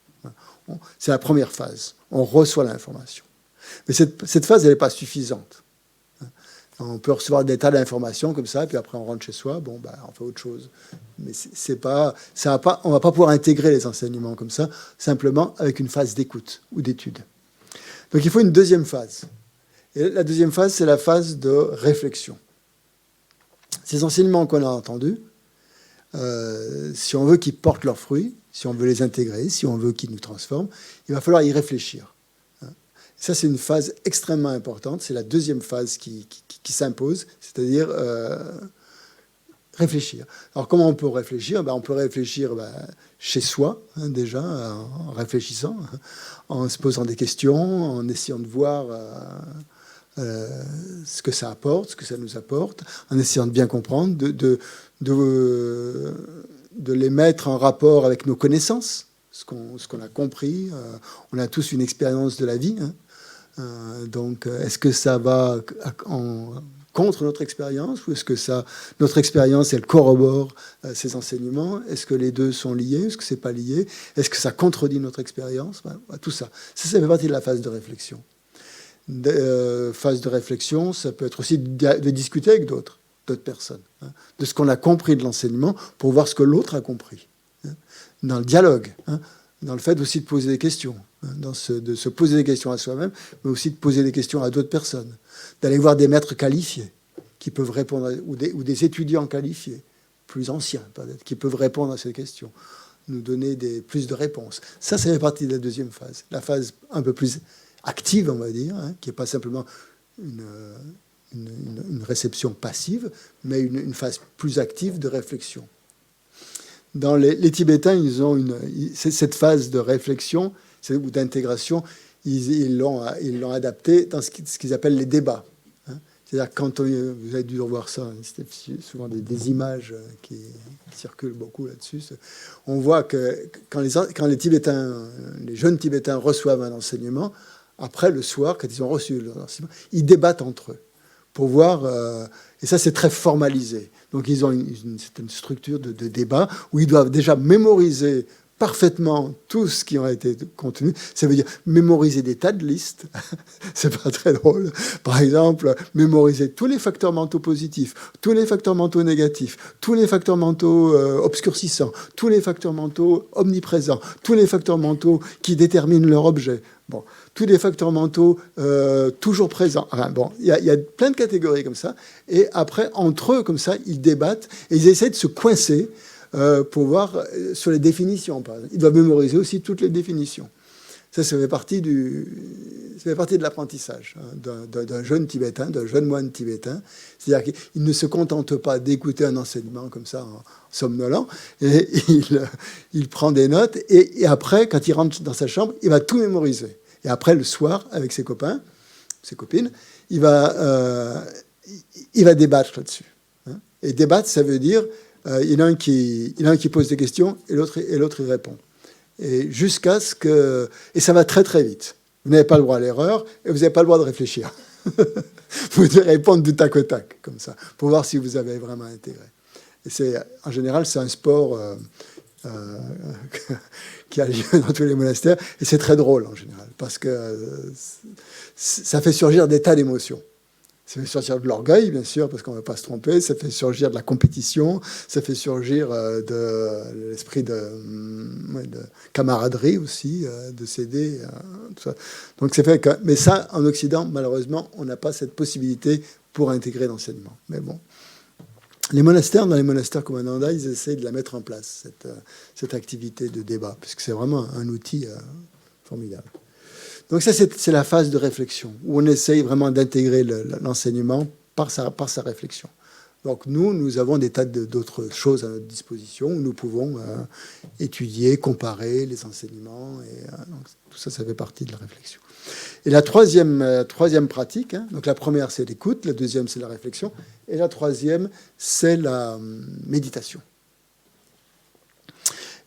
Speaker 1: C'est la première phase, on reçoit l'information. Mais cette phase, elle n'est pas suffisante. On peut recevoir des tas d'informations comme ça, puis après on rentre chez soi, bon, ben, on fait autre chose. Mais on ne va pas pouvoir intégrer les enseignements comme ça, simplement avec une phase d'écoute ou d'étude. Donc il faut une deuxième phase. Et la deuxième phase, c'est la phase de réflexion. Ces enseignements qu'on a entendus, si on veut qu'ils portent leurs fruits, si on veut les intégrer, si on veut qu'ils nous transforment, il va falloir y réfléchir. Ça, c'est une phase extrêmement importante. C'est la deuxième phase qui s'impose, c'est-à-dire réfléchir. Alors, comment on peut réfléchir? On peut réfléchir chez soi, déjà, en réfléchissant, en se posant des questions, en essayant de voir ce que ça apporte, ce que ça nous apporte, en essayant de bien comprendre, de les mettre en rapport avec nos connaissances, ce qu'on a compris. On a tous une expérience de la vie, hein. Donc, est-ce que ça va contre notre expérience ou est-ce que notre expérience, elle corrobore ces enseignements? Est-ce que les deux sont liés? Est-ce que c'est pas lié? Est-ce que ça contredit notre expérience? Tout ça. Ça fait partie de la phase de réflexion. Phase de réflexion, ça peut être aussi de discuter avec d'autres personnes, hein, de ce qu'on a compris de l'enseignement pour voir ce que l'autre a compris. Hein, dans le dialogue, hein, dans le fait aussi de poser des questions, hein, de se poser des questions à soi-même, mais aussi de poser des questions à d'autres personnes, d'aller voir des maîtres qualifiés qui peuvent répondre, ou des étudiants qualifiés, plus anciens peut-être, qui peuvent répondre à ces questions, nous donner plus de réponses. Ça fait partie de la deuxième phase, la phase un peu plus active, on va dire, hein, qui n'est pas simplement une réception passive, mais une phase plus active de réflexion. Dans les Tibétains, ils ont cette phase de réflexion ou d'intégration, ils l'ont adaptée dans ce qu'ils appellent les débats. Hein. C'est-à-dire, quand vous avez dû revoir ça, c'était souvent des images qui circulent beaucoup là-dessus. On voit que quand les Tibétains, les jeunes Tibétains reçoivent un enseignement, après, le soir, quand ils ont reçu l'enseignement, ils débattent entre eux pour voir... et ça, c'est très formalisé. Donc, ils ont une structure de débat où ils doivent déjà mémoriser parfaitement tout ce qui a été contenu. Ça veut dire mémoriser des tas de listes. C'est pas très drôle. Par exemple, mémoriser tous les facteurs mentaux positifs, tous les facteurs mentaux négatifs, tous les facteurs mentaux obscurcissants, tous les facteurs mentaux omniprésents, tous les facteurs mentaux qui déterminent leur objet. Bon, tous les facteurs mentaux toujours présents. Enfin, bon, il y a plein de catégories comme ça. Et après, entre eux, comme ça, ils débattent et ils essaient de se coincer pour voir sur les définitions, par exemple. Ils doivent mémoriser aussi toutes les définitions. Ça fait partie de l'apprentissage, hein, d'un jeune Tibétain, d'un jeune moine tibétain. C'est-à-dire qu'il ne se contente pas d'écouter un enseignement comme ça, en somnolent, et il prend des notes, et après, quand il rentre dans sa chambre, il va tout mémoriser. Et après, le soir, avec ses copains, ses copines, il va débattre là-dessus. Hein. Et débattre, ça veut dire... il y en a un qui pose des questions et l'autre y répond. Et jusqu'à ce que... Et ça va très très vite. Vous n'avez pas le droit à l'erreur et vous n'avez pas le droit de réfléchir. Vous devez répondre du tac au tac, comme ça, pour voir si vous avez vraiment intégré. Et en général, c'est un sport qui a lieu dans tous les monastères. Et c'est très drôle en général, parce que ça fait surgir des tas d'émotions. Ça fait surgir de l'orgueil, bien sûr, parce qu'on ne va pas se tromper. Ça fait surgir de la compétition. Ça fait surgir de l'esprit de camaraderie aussi, de s'aider. Tout ça. Donc c'est fait que, mais ça, en Occident, malheureusement, on n'a pas cette possibilité pour intégrer l'enseignement. Mais bon, dans les monastères comme Ananda, ils essayent de la mettre en place, cette activité de débat, puisque c'est vraiment un outil formidable. Donc ça, c'est la phase de réflexion, où on essaye vraiment d'intégrer l'enseignement par sa réflexion. Donc nous avons des tas d'autres choses à notre disposition, où nous pouvons étudier, comparer les enseignements, et donc, tout ça, ça fait partie de la réflexion. Et la troisième pratique, hein, donc la première, c'est l'écoute, la deuxième, c'est la réflexion, et la troisième, c'est la méditation.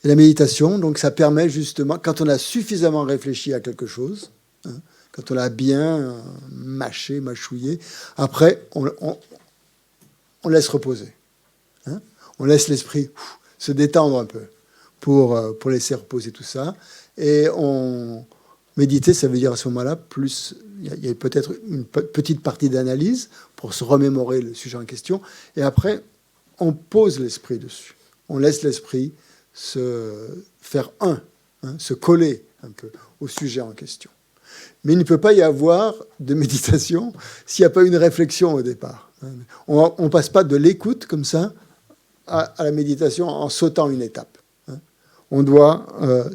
Speaker 1: Et la méditation, donc, ça permet justement, quand on a suffisamment réfléchi à quelque chose, hein, quand on l'a bien mâchouillé, après, on laisse reposer. Hein, on laisse l'esprit se détendre un peu pour laisser reposer tout ça. Et on Méditer, ça veut dire à ce moment-là, plus il y a peut-être une petite partie d'analyse pour se remémorer le sujet en question, et après, on pose l'esprit dessus. On laisse l'esprit se faire se coller un peu au sujet en question. Mais il ne peut pas y avoir de méditation s'il n'y a pas une réflexion au départ. On ne passe pas de l'écoute comme ça à la méditation en sautant une étape. On doit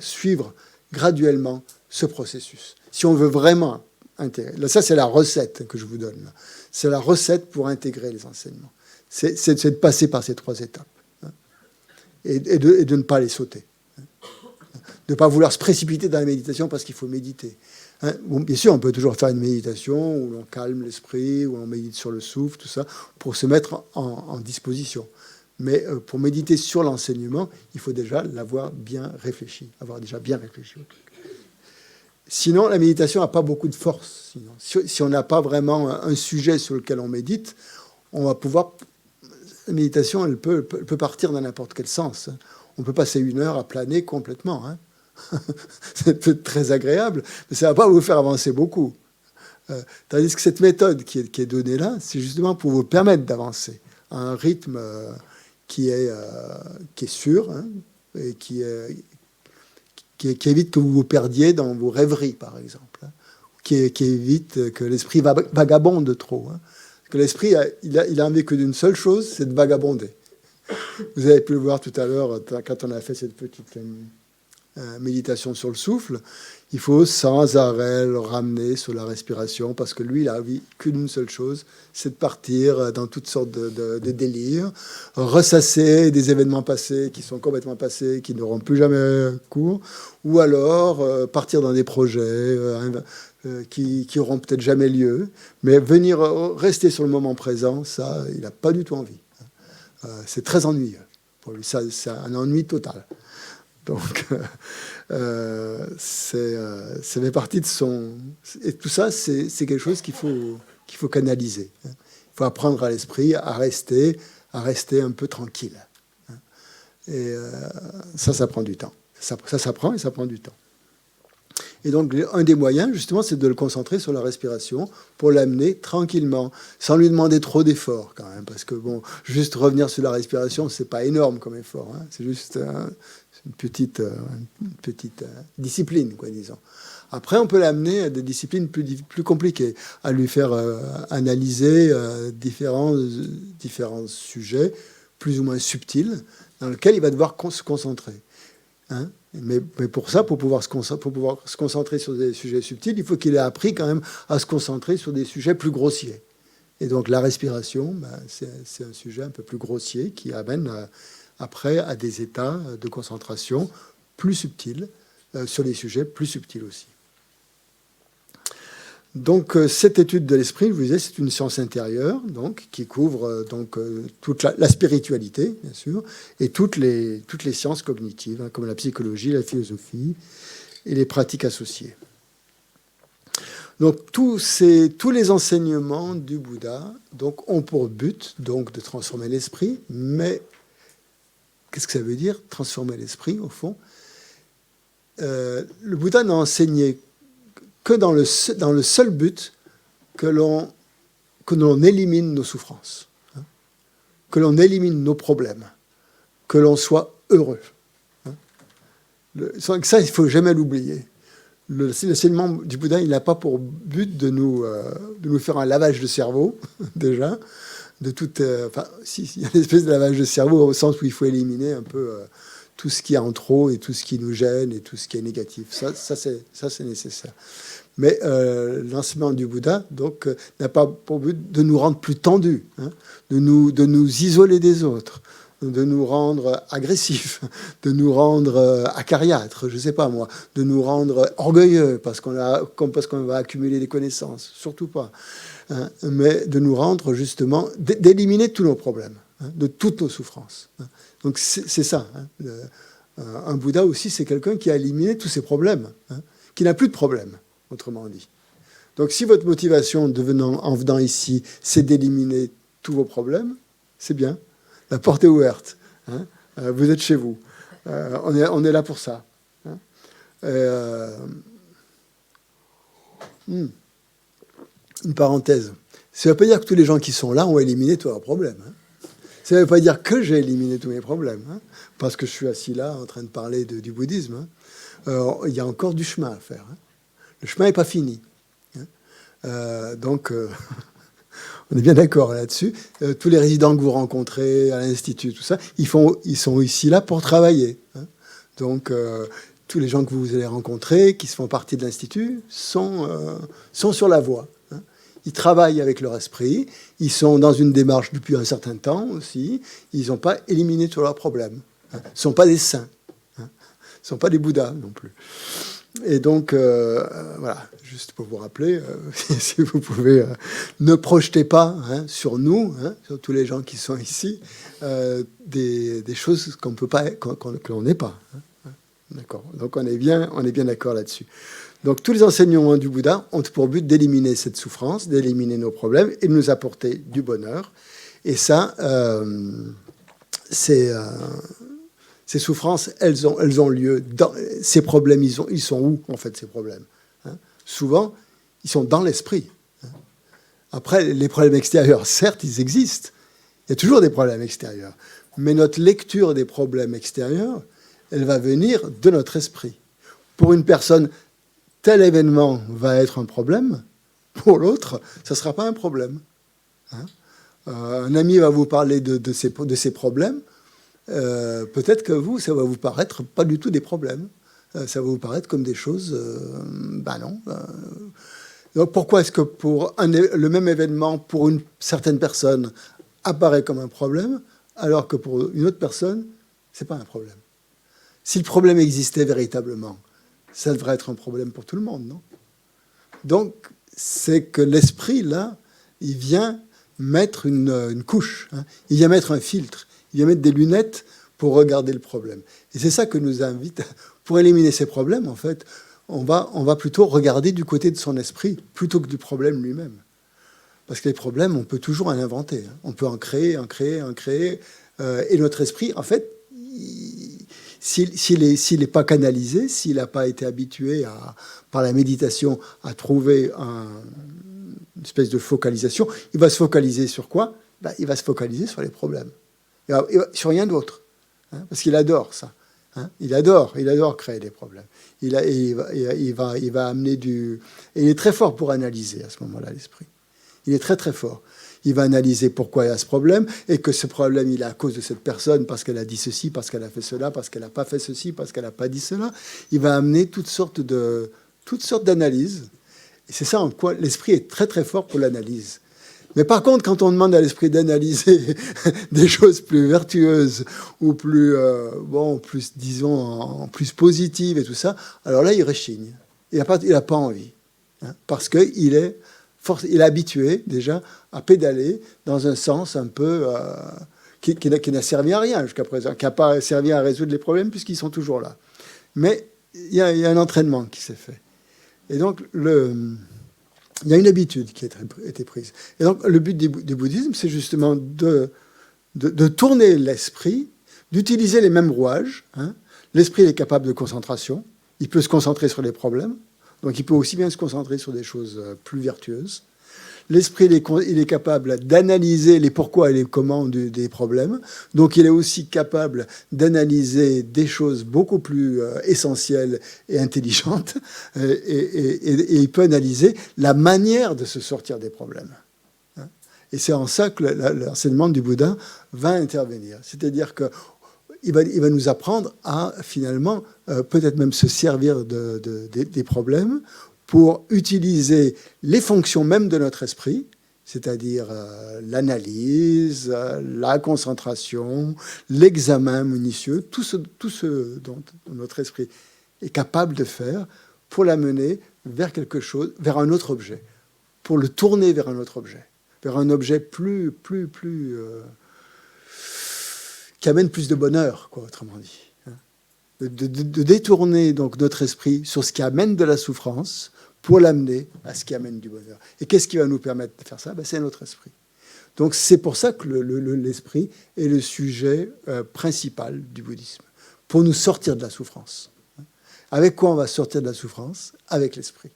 Speaker 1: suivre graduellement ce processus. Si on veut vraiment intégrer. Là, ça, c'est la recette que je vous donne. C'est la recette pour intégrer les enseignements. C'est de passer par ces 3 étapes. Et de ne pas les sauter. De ne pas vouloir se précipiter dans la méditation parce qu'il faut méditer. Bon, bien sûr, on peut toujours faire une méditation où l'on calme l'esprit, où on médite sur le souffle, tout ça, pour se mettre en disposition. Mais pour méditer sur l'enseignement, il faut déjà l'avoir bien réfléchi, avoir déjà bien réfléchi. Sinon, la méditation n'a pas beaucoup de force. Sinon. Si on n'a pas vraiment un sujet sur lequel on médite, on va pouvoir... La méditation, elle peut partir dans n'importe quel sens. On peut passer 1 heure à planer complètement. C'est peut être très agréable, mais ça ne va pas vous faire avancer beaucoup. Tandis que cette méthode qui est donnée là, c'est justement pour vous permettre d'avancer à un rythme qui est sûr et qui évite que vous vous perdiez dans vos rêveries, par exemple, qui évite que l'esprit vagabonde trop. Parce que l'esprit, il a envie que d'une seule chose, c'est de vagabonder. Vous avez pu le voir tout à l'heure quand on a fait cette petite méditation sur le souffle. Il faut sans arrêt le ramener sur la respiration parce que lui, il a envie qu'une seule chose, c'est de partir dans toutes sortes de délires, ressasser des événements passés qui sont complètement passés, qui n'auront plus jamais cours, ou alors partir dans des projets qui auront peut-être jamais lieu, mais venir rester sur le moment présent, ça, il n'a pas du tout envie. C'est très ennuyeux. Pour lui, c'est un ennui total. Donc, ça fait partie de son... Et tout ça, c'est quelque chose qu'il faut canaliser. Il faut apprendre à l'esprit à rester un peu tranquille. Et ça prend du temps. Ça s'apprend et ça prend du temps. Et donc, un des moyens, justement, c'est de le concentrer sur la respiration pour l'amener tranquillement, sans lui demander trop d'efforts, quand même. Parce que, bon, juste revenir sur la respiration, c'est pas énorme comme effort. C'est juste une petite discipline, quoi, disons. Après, on peut l'amener à des disciplines plus compliquées, à lui faire analyser différents sujets plus ou moins subtils, dans lesquels il va devoir se concentrer. Mais pour ça, pour pouvoir se concentrer sur des sujets subtils, il faut qu'il ait appris quand même à se concentrer sur des sujets plus grossiers. Et donc la respiration, c'est un sujet un peu plus grossier qui amène après à des états de concentration plus subtils sur des sujets plus subtils aussi. Donc cette étude de l'esprit, je vous disais, c'est une science intérieure donc, qui couvre toute la spiritualité, bien sûr, et toutes les sciences cognitives, comme la psychologie, la philosophie et les pratiques associées. Donc tous les enseignements du Bouddha donc, ont pour but donc, de transformer l'esprit, mais qu'est-ce que ça veut dire, transformer l'esprit, au fond? Le Bouddha n'a enseigné que dans le seul but que l'on élimine nos souffrances, que l'on élimine nos problèmes, que l'on soit heureux. Ça, il ne faut jamais l'oublier. L'enseignement du Bouddha, il n'a pas pour but de nous faire un lavage de cerveau, déjà. Si, il y a une espèce de lavage de cerveau au sens où il faut éliminer un peu tout ce qui est en trop et tout ce qui nous gêne et tout ce qui est négatif. Ça c'est nécessaire. Mais l'enseignement du Bouddha donc, n'a pas pour but de nous rendre plus tendus, de nous isoler des autres, de nous rendre agressifs, de nous rendre acariâtres, je ne sais pas moi, de nous rendre orgueilleux parce qu'on va accumuler des connaissances, surtout pas, mais de nous rendre justement, d'éliminer tous nos problèmes, de toutes nos souffrances. Donc c'est ça. Un Bouddha aussi, c'est quelqu'un qui a éliminé tous ses problèmes, qui n'a plus de problèmes, autrement dit. Donc si votre motivation en venant ici, c'est d'éliminer tous vos problèmes, c'est bien. La porte est ouverte. Vous êtes chez vous. On est là pour ça. Une parenthèse. Ça ne veut pas dire que tous les gens qui sont là ont éliminé tous leurs problèmes. Hein. Ça ne veut pas dire que j'ai éliminé tous mes problèmes, hein, parce que je suis assis là en train de parler du bouddhisme. Hein. Il y a encore du chemin à faire. Hein. Le chemin n'est pas fini. Hein. Donc, on est bien d'accord là-dessus. Tous les résidents que vous rencontrez à l'Institut, tout ça, ils sont ici là pour travailler. Hein. Donc, tous les gens que vous allez rencontrer, qui se font partie de l'Institut, sont sur la voie. Hein. Ils travaillent avec leur esprit. Ils sont dans une démarche depuis un certain temps aussi. Ils n'ont pas éliminé tous leurs problèmes. Hein. Ce ne sont pas des saints. Hein. Ce ne sont pas des Bouddhas non plus. Et donc, voilà, juste pour vous rappeler, si vous pouvez, ne projetez pas hein, sur nous, hein, sur tous les gens qui sont ici, des choses qu'on peut pas, que l'on n'est pas. Hein. D'accord. Donc, on est bien d'accord là-dessus. Donc, tous les enseignements du Bouddha ont pour but d'éliminer cette souffrance, d'éliminer nos problèmes et de nous apporter du bonheur. Et ça, ces souffrances, elles ont lieu. Ces problèmes, ils sont où, en fait, ces problèmes hein. Souvent, ils sont dans l'esprit. Hein. Après, les problèmes extérieurs, certes, ils existent. Il y a toujours des problèmes extérieurs. Mais notre lecture des problèmes extérieurs, elle va venir de notre esprit. Pour une personne, tel événement va être un problème. Pour l'autre, ça ne sera pas un problème. Hein. Un ami va vous parler de ses problèmes. Peut-être que vous, ça va vous paraître pas du tout des problèmes. Ça va vous paraître comme des choses... non. Donc pourquoi est-ce que pour le même événement, pour une certaine personne, apparaît comme un problème, alors que pour une autre personne, c'est pas un problème? Si le problème existait véritablement, ça devrait être un problème pour tout le monde, non? Donc, c'est que l'esprit, là, il vient mettre une couche. Hein. Il vient mettre un filtre. Il vient mettre des lunettes pour regarder le problème. Et c'est ça que nous invite. Pour éliminer ces problèmes, en fait, on va plutôt regarder du côté de son esprit plutôt que du problème lui-même. Parce que les problèmes, on peut toujours en inventer. Hein. On peut en créer. Et notre esprit, en fait, s'il n'est pas canalisé, s'il n'a pas été habitué par la méditation à trouver une espèce de focalisation, il va se focaliser sur quoi? Il va se focaliser sur les problèmes. Sur rien d'autre. Hein, parce qu'il adore ça. Hein, il adore créer des problèmes. Il va amener du... Et il est très fort pour analyser à ce moment-là, l'esprit. Il est très très fort. Il va analyser pourquoi il y a ce problème, et que ce problème, il est à cause de cette personne, parce qu'elle a dit ceci, parce qu'elle a fait cela, parce qu'elle n'a pas fait ceci, parce qu'elle n'a pas dit cela. Il va amener toutes sortes d'analyses. Et c'est ça en quoi l'esprit est très très fort pour l'analyse. Mais par contre, quand on demande à l'esprit d'analyser des choses plus vertueuses ou plus, plus positives et tout ça, alors là, il rechigne. Il n'a pas envie. Hein, parce qu'il est habitué déjà à pédaler dans un sens un peu qui n'a servi à rien jusqu'à présent, qui n'a pas servi à résoudre les problèmes puisqu'ils sont toujours là. Mais il y a un entraînement qui s'est fait. Et donc, il y a une habitude qui a été prise. Et donc, le but du bouddhisme, c'est justement de tourner l'esprit, d'utiliser les mêmes rouages. Hein. L'esprit est capable de concentration. Il peut se concentrer sur les problèmes. Donc, il peut aussi bien se concentrer sur des choses plus vertueuses. L'esprit, il est capable d'analyser les pourquoi et les comment des problèmes. Donc, il est aussi capable d'analyser des choses beaucoup plus essentielles et intelligentes. Et il peut analyser la manière de se sortir des problèmes. Et c'est en ça que l'enseignement du Bouddha va intervenir. C'est-à-dire qu'il va nous apprendre à, finalement, peut-être même se servir des problèmes pour utiliser les fonctions même de notre esprit, c'est-à-dire l'analyse, la concentration, l'examen minutieux, tout ce dont notre esprit est capable de faire pour l'amener vers quelque chose, vers un autre objet, pour le tourner vers un autre objet, vers un objet plus qui amène plus de bonheur, quoi, autrement dit. De détourner donc notre esprit sur ce qui amène de la souffrance pour l'amener à ce qui amène du bonheur. Et qu'est-ce qui va nous permettre de faire ça? C'est notre esprit. Donc c'est pour ça que l'esprit est le sujet principal du bouddhisme, pour nous sortir de la souffrance. Avec quoi on va sortir de la souffrance? Avec l'esprit.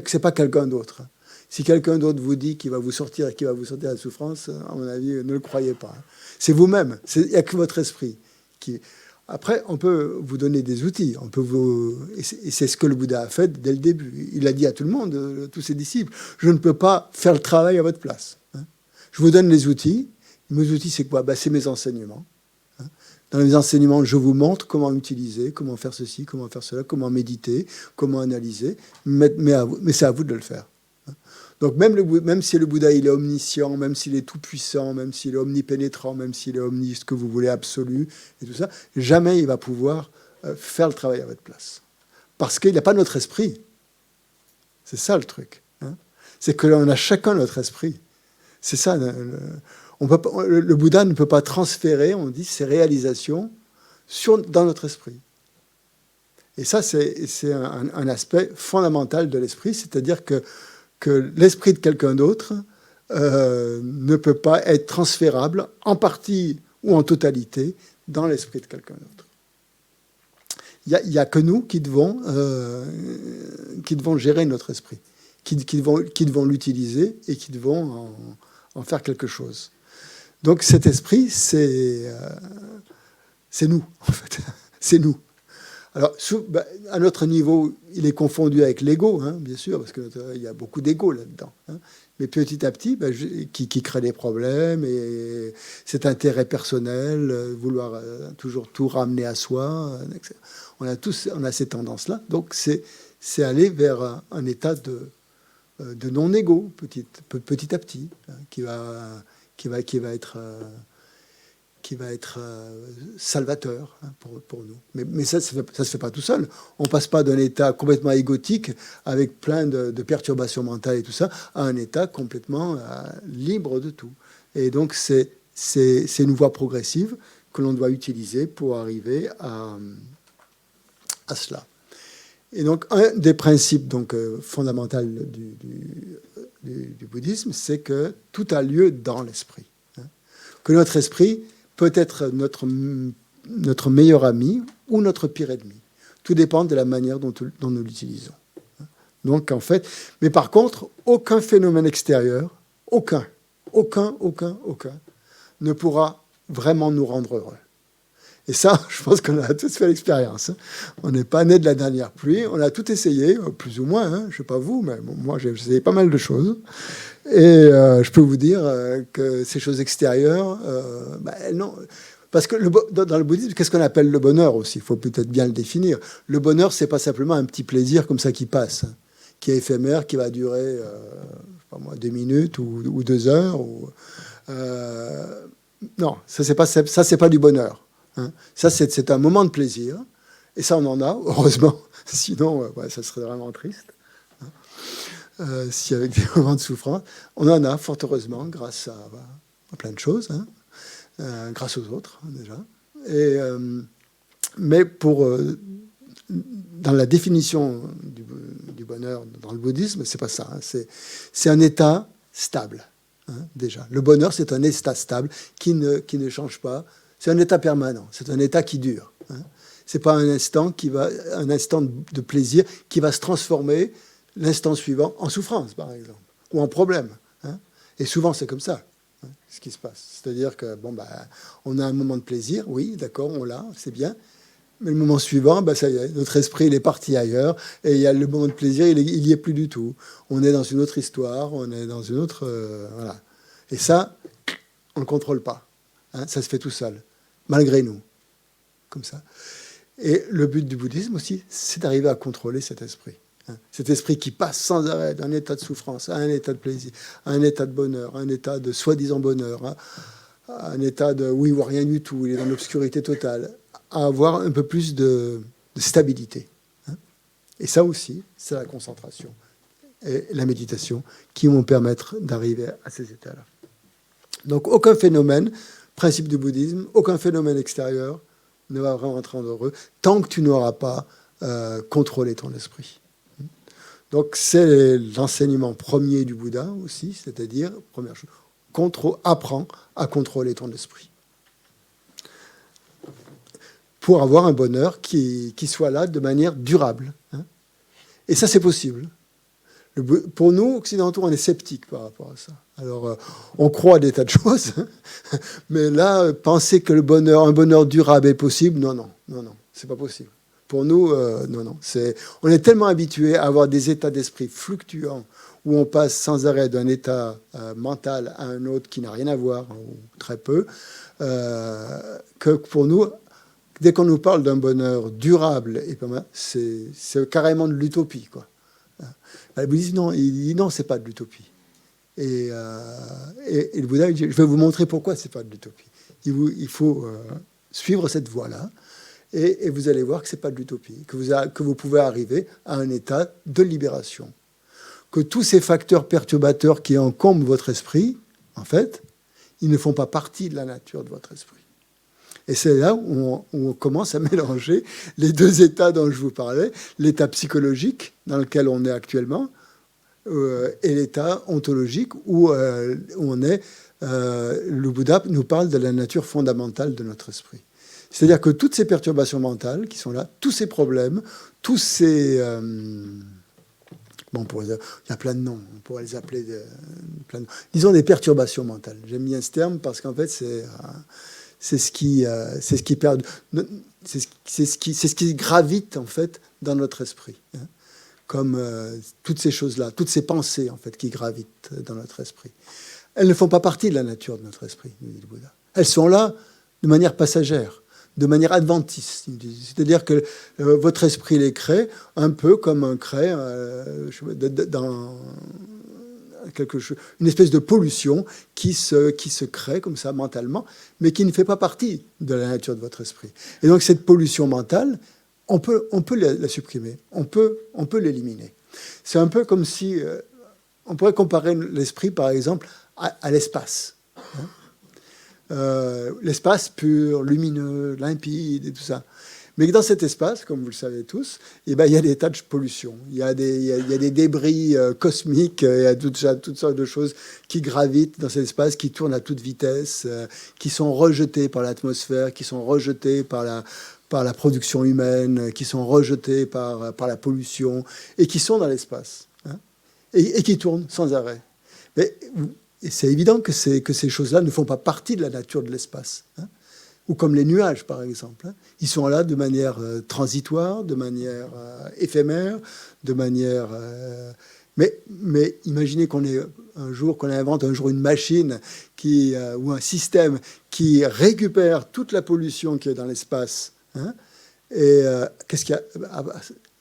Speaker 1: C'est pas quelqu'un d'autre. Si quelqu'un d'autre vous dit qu'il va vous sortir de la souffrance, à mon avis, ne le croyez pas. C'est vous-même. Il n'y a que votre esprit qui... Après, on peut vous donner des outils. Et c'est ce que le Bouddha a fait dès le début. Il a dit à tout le monde, tous ses disciples, je ne peux pas faire le travail à votre place. Je vous donne les outils. Mes outils, c'est quoi? C'est mes enseignements. Dans les enseignements, je vous montre comment utiliser, comment faire ceci, comment faire cela, comment méditer, comment analyser. Mais c'est à vous de le faire. Donc même si le Bouddha il est omniscient, même s'il est tout-puissant, même s'il est omnipénétrant, même s'il est ce que vous voulez, absolu, et tout ça, jamais il va pouvoir faire le travail à votre place. Parce qu'il n'a pas notre esprit. C'est ça le truc. C'est que l'on a chacun notre esprit. C'est ça. Le Bouddha ne peut pas transférer, on dit, ses réalisations dans notre esprit. Et ça, c'est un aspect fondamental de l'esprit, c'est-à-dire que l'esprit de quelqu'un d'autre ne peut pas être transférable en partie ou en totalité dans l'esprit de quelqu'un d'autre. Il n'y a que nous qui devons gérer notre esprit, qui devons l'utiliser et qui devons en faire quelque chose. Donc cet esprit, c'est nous, en fait. C'est nous. Alors, à notre niveau, il est confondu avec l'ego, bien sûr, parce qu'il y a beaucoup d'ego là-dedans. Mais petit à petit, qui crée des problèmes, et cet intérêt personnel, vouloir toujours tout ramener à soi, etc. On a ces tendances-là. Donc, c'est aller vers un état de non-ego, petit à petit, qui va être salvateur pour nous. Mais ça se fait pas tout seul. On passe pas d'un état complètement égotique, avec plein de perturbations mentales et tout ça, à un état complètement libre de tout. Et donc, c'est une voie progressive que l'on doit utiliser pour arriver à cela. Et donc, un des principes fondamentaux du bouddhisme, c'est que tout a lieu dans l'esprit. Que notre esprit peut être notre meilleur ami ou notre pire ennemi. Tout dépend de la manière dont nous l'utilisons. Donc, en fait, mais par contre, aucun phénomène extérieur, aucun, ne pourra vraiment nous rendre heureux. Et ça, je pense qu'on a tous fait l'expérience. On n'est pas né de la dernière pluie, on a tout essayé, plus ou moins, je ne sais pas vous, mais moi j'ai essayé pas mal de choses. Et je peux vous dire que ces choses extérieures, non. Parce que dans le bouddhisme, qu'est-ce qu'on appelle le bonheur aussi? Il faut peut-être bien le définir. Le bonheur, c'est pas simplement un petit plaisir comme ça qui passe, qui est éphémère, qui va durer, je sais pas moi, 2 minutes ou 2 heures. Non, ça c'est pas du bonheur. Ça, c'est un moment de plaisir. Et ça, on en a, heureusement. Sinon, ça serait vraiment triste. Si avec des moments de souffrance, on en a, fort heureusement, grâce à plein de choses. Grâce aux autres, déjà. Mais dans la définition du bonheur dans le bouddhisme, c'est pas ça. C'est un état stable, déjà. Le bonheur, c'est un état stable qui ne change pas. C'est un état permanent, c'est un état qui dure. C'est pas un instant de plaisir qui va se transformer l'instant suivant en souffrance, par exemple, ou en problème. Et souvent, c'est comme ça, ce qui se passe. C'est-à-dire que, on a un moment de plaisir, oui, d'accord, on l'a, c'est bien, mais le moment suivant, ça y est, notre esprit, il est parti ailleurs, et il y a le moment de plaisir, il y est plus du tout. On est dans une autre histoire, on est dans une autre... voilà. Et ça, on ne le contrôle pas. Ça se fait tout seul, malgré nous, comme ça. Et le but du bouddhisme aussi, c'est d'arriver à contrôler cet esprit. Cet esprit qui passe sans arrêt d'un état de souffrance à un état de plaisir, à un état de bonheur, à un état de soi-disant bonheur, à un état de où il ne voit rien du tout, il est dans l'obscurité totale, à avoir un peu plus de stabilité. Et ça aussi, c'est la concentration et la méditation qui vont permettre d'arriver à ces états-là. Donc aucun phénomène, principe du bouddhisme, aucun phénomène extérieur ne va vraiment te rendre heureux tant que tu n'auras pas contrôlé ton esprit. Donc c'est l'enseignement premier du Bouddha aussi, c'est-à-dire, première chose, apprends à contrôler ton esprit. pour avoir un bonheur qui soit là de manière durable. Hein. Et ça, c'est possible. Pour nous, occidentaux, on est sceptiques par rapport à ça. Alors, on croit à des tas de choses, mais là, penser que un bonheur durable est possible, non, c'est pas possible. Pour nous, non. On est tellement habitués à avoir des états d'esprit fluctuants, où on passe sans arrêt d'un état mental à un autre qui n'a rien à voir, ou très peu, que pour nous, dès qu'on nous parle d'un bonheur durable, c'est carrément de l'utopie, quoi. Le bouddhisme, non, il dit non, c'est pas de l'utopie. Et le Bouddha, il dit, je vais vous montrer pourquoi c'est pas de l'utopie. Il faut suivre cette voie-là, et vous allez voir que c'est pas de l'utopie, que vous pouvez arriver à un état de libération. Que tous ces facteurs perturbateurs qui encombrent votre esprit, en fait, ils ne font pas partie de la nature de votre esprit. Et c'est là où on commence à mélanger les deux états dont je vous parlais, l'état psychologique dans lequel on est actuellement et l'état ontologique où on est. Le Bouddha nous parle de la nature fondamentale de notre esprit. C'est-à-dire que toutes ces perturbations mentales qui sont là, tous ces problèmes, tous ces... il y a plein de noms, on pourrait les appeler plein de noms. Disons des perturbations mentales. J'aime bien ce terme parce qu'en fait, c'est ce qui gravite en fait dans notre esprit, hein, comme toutes ces choses-là, toutes ces pensées en fait qui gravitent dans notre esprit. Elles ne font pas partie de la nature de notre esprit, nous dit le Bouddha. Elles sont là de manière passagère, de manière adventiste. C'est-à-dire que votre esprit les crée un peu comme un crée dans quelque chose, une espèce de pollution qui se crée comme ça mentalement, mais qui ne fait pas partie de la nature de votre esprit. Et donc cette pollution mentale, on peut la supprimer, on peut l'éliminer. C'est un peu comme si on pourrait comparer l'esprit, par exemple, à l'espace. L'espace pur, lumineux, limpide et tout ça. Mais dans cet espace, comme vous le savez tous, il y a des tas de pollution. Il y a des débris cosmiques, il y a toutes sortes de choses qui gravitent dans cet espace, qui tournent à toute vitesse, qui sont rejetées par l'atmosphère, qui sont rejetées par la production humaine, qui sont rejetées par la pollution, et qui sont dans l'espace, hein, et qui tournent sans arrêt. Mais c'est évident que ces choses-là ne font pas partie de la nature de l'espace, hein. Ou comme les nuages, par exemple. Hein. Ils sont là de manière transitoire, de manière éphémère, de manière... Mais imaginez qu'on invente un jour une machine ou un système qui récupère toute la pollution qui est dans l'espace, hein, et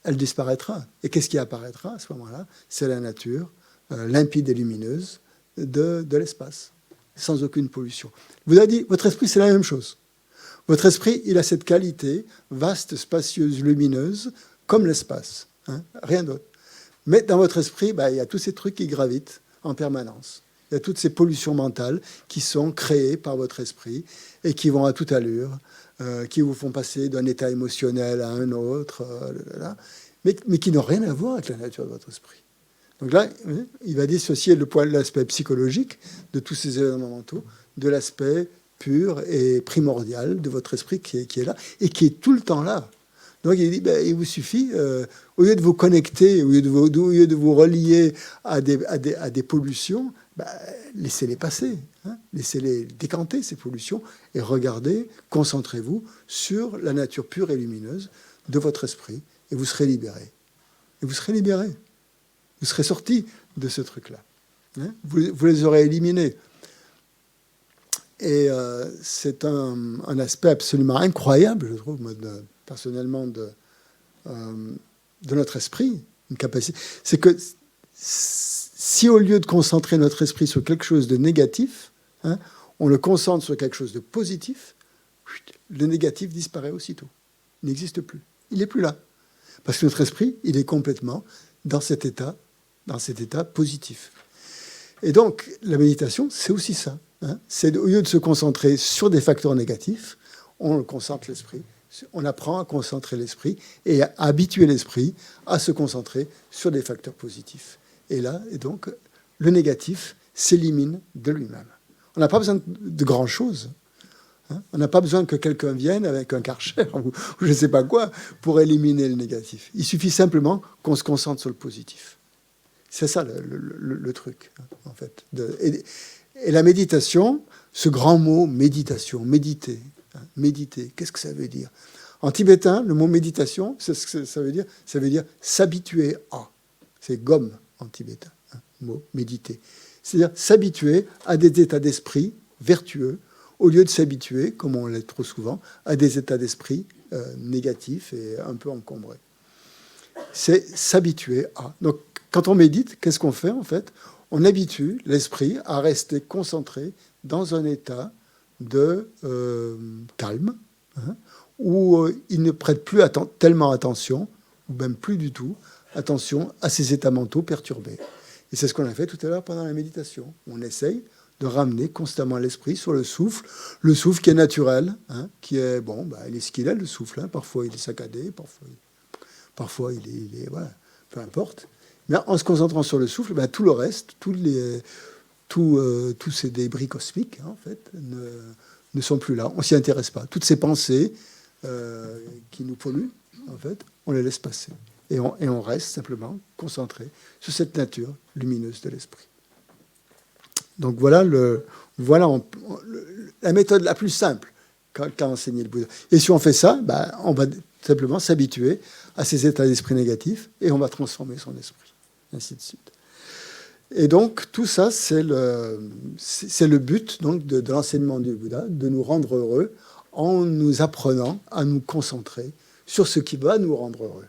Speaker 1: elle disparaîtra. Et qu'est-ce qui apparaîtra à ce moment-là? C'est la nature limpide et lumineuse de l'espace, sans aucune pollution. Vous avez dit, votre esprit, c'est la même chose. Votre esprit, il a cette qualité vaste, spacieuse, lumineuse, comme l'espace, hein, rien d'autre. Mais dans votre esprit, il y a tous ces trucs qui gravitent en permanence. Il y a toutes ces pollutions mentales qui sont créées par votre esprit et qui vont à toute allure, qui vous font passer d'un état émotionnel à un autre, mais qui n'ont rien à voir avec la nature de votre esprit. Donc là, il va dissocier l'aspect psychologique de tous ces événements mentaux de l'aspect pur et primordial de votre esprit qui est là et qui est tout le temps là. Donc il dit, il vous suffit, au lieu de vous connecter, au lieu de vous relier à des pollutions, laissez-les passer, hein, laissez-les décanter, ces pollutions, et regardez, concentrez-vous sur la nature pure et lumineuse de votre esprit, et vous serez libéré. Et vous serez libéré. Vous serez sorti de ce truc-là. Hein, vous les aurez éliminés. Et c'est un aspect absolument incroyable, je trouve, personnellement, de notre esprit, une capacité. C'est que si au lieu de concentrer notre esprit sur quelque chose de négatif, hein, on le concentre sur quelque chose de positif, le négatif disparaît aussitôt. Il n'existe plus. Il n'est plus là. Parce que notre esprit, il est complètement dans cet état positif. Et donc, la méditation, c'est aussi ça. Hein, c'est au lieu de se concentrer sur des facteurs négatifs, on concentre l'esprit. On apprend à concentrer l'esprit et à habituer l'esprit à se concentrer sur des facteurs positifs. Et là, donc, le négatif s'élimine de lui-même. On n'a pas besoin de grand-chose. Hein. On n'a pas besoin que quelqu'un vienne avec un Karcher ou je ne sais pas quoi pour éliminer le négatif. Il suffit simplement qu'on se concentre sur le positif. C'est ça le truc, en fait. Et la méditation, ce grand mot méditation, méditer, hein, méditer, qu'est-ce que ça veut dire? En tibétain, le mot méditation, ça veut dire s'habituer à. C'est gomme en tibétain, hein, le mot méditer. C'est-à-dire s'habituer à des états d'esprit vertueux, au lieu de s'habituer, comme on l'est trop souvent, à des états d'esprit négatifs et un peu encombrés. C'est s'habituer à. Donc, quand on médite, qu'est-ce qu'on fait en fait? On habitue l'esprit à rester concentré dans un état de calme, hein, où il ne prête plus tellement attention, ou même plus du tout, attention à ses états mentaux perturbés. Et c'est ce qu'on a fait tout à l'heure pendant la méditation. On essaye de ramener constamment l'esprit sur le souffle qui est naturel, hein, qui est, bon, bah, il est ce qu'il est, le souffle. Hein. Parfois, il est saccadé, parfois il est voilà, peu importe. Mais en se concentrant sur le souffle, bah, tout le reste, tous ces débris cosmiques, hein, en fait, ne sont plus là. On s'y intéresse pas. Toutes ces pensées qui nous polluent, en fait, on les laisse passer. Et on reste simplement concentré sur cette nature lumineuse de l'esprit. Donc voilà la méthode la plus simple qu'a enseigné le Bouddha. Et si on fait ça, bah, on va simplement s'habituer à ces états d'esprit négatifs et on va transformer son esprit, ainsi de suite. Et donc tout ça, c'est le but donc, de l'enseignement du Bouddha, de nous rendre heureux en nous apprenant à nous concentrer sur ce qui va nous rendre heureux.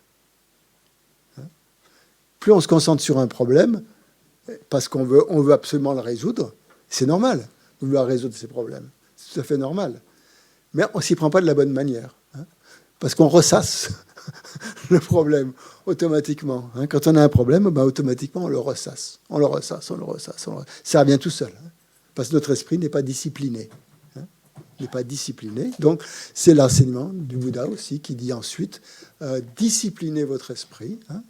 Speaker 1: Plus on se concentre sur un problème, parce qu'on veut absolument le résoudre, c'est normal de vouloir résoudre ces problèmes. C'est tout à fait normal. Mais on ne s'y prend pas de la bonne manière. Hein, parce qu'on ressasse le problème automatiquement. Hein. Quand on a un problème, ben, automatiquement, on le ressasse. On le ressasse. Ça revient tout seul. Hein, parce que notre esprit n'est pas discipliné. N'est pas discipliné. Donc, c'est l'enseignement du Bouddha aussi qui dit ensuite disciplinez votre esprit, hein,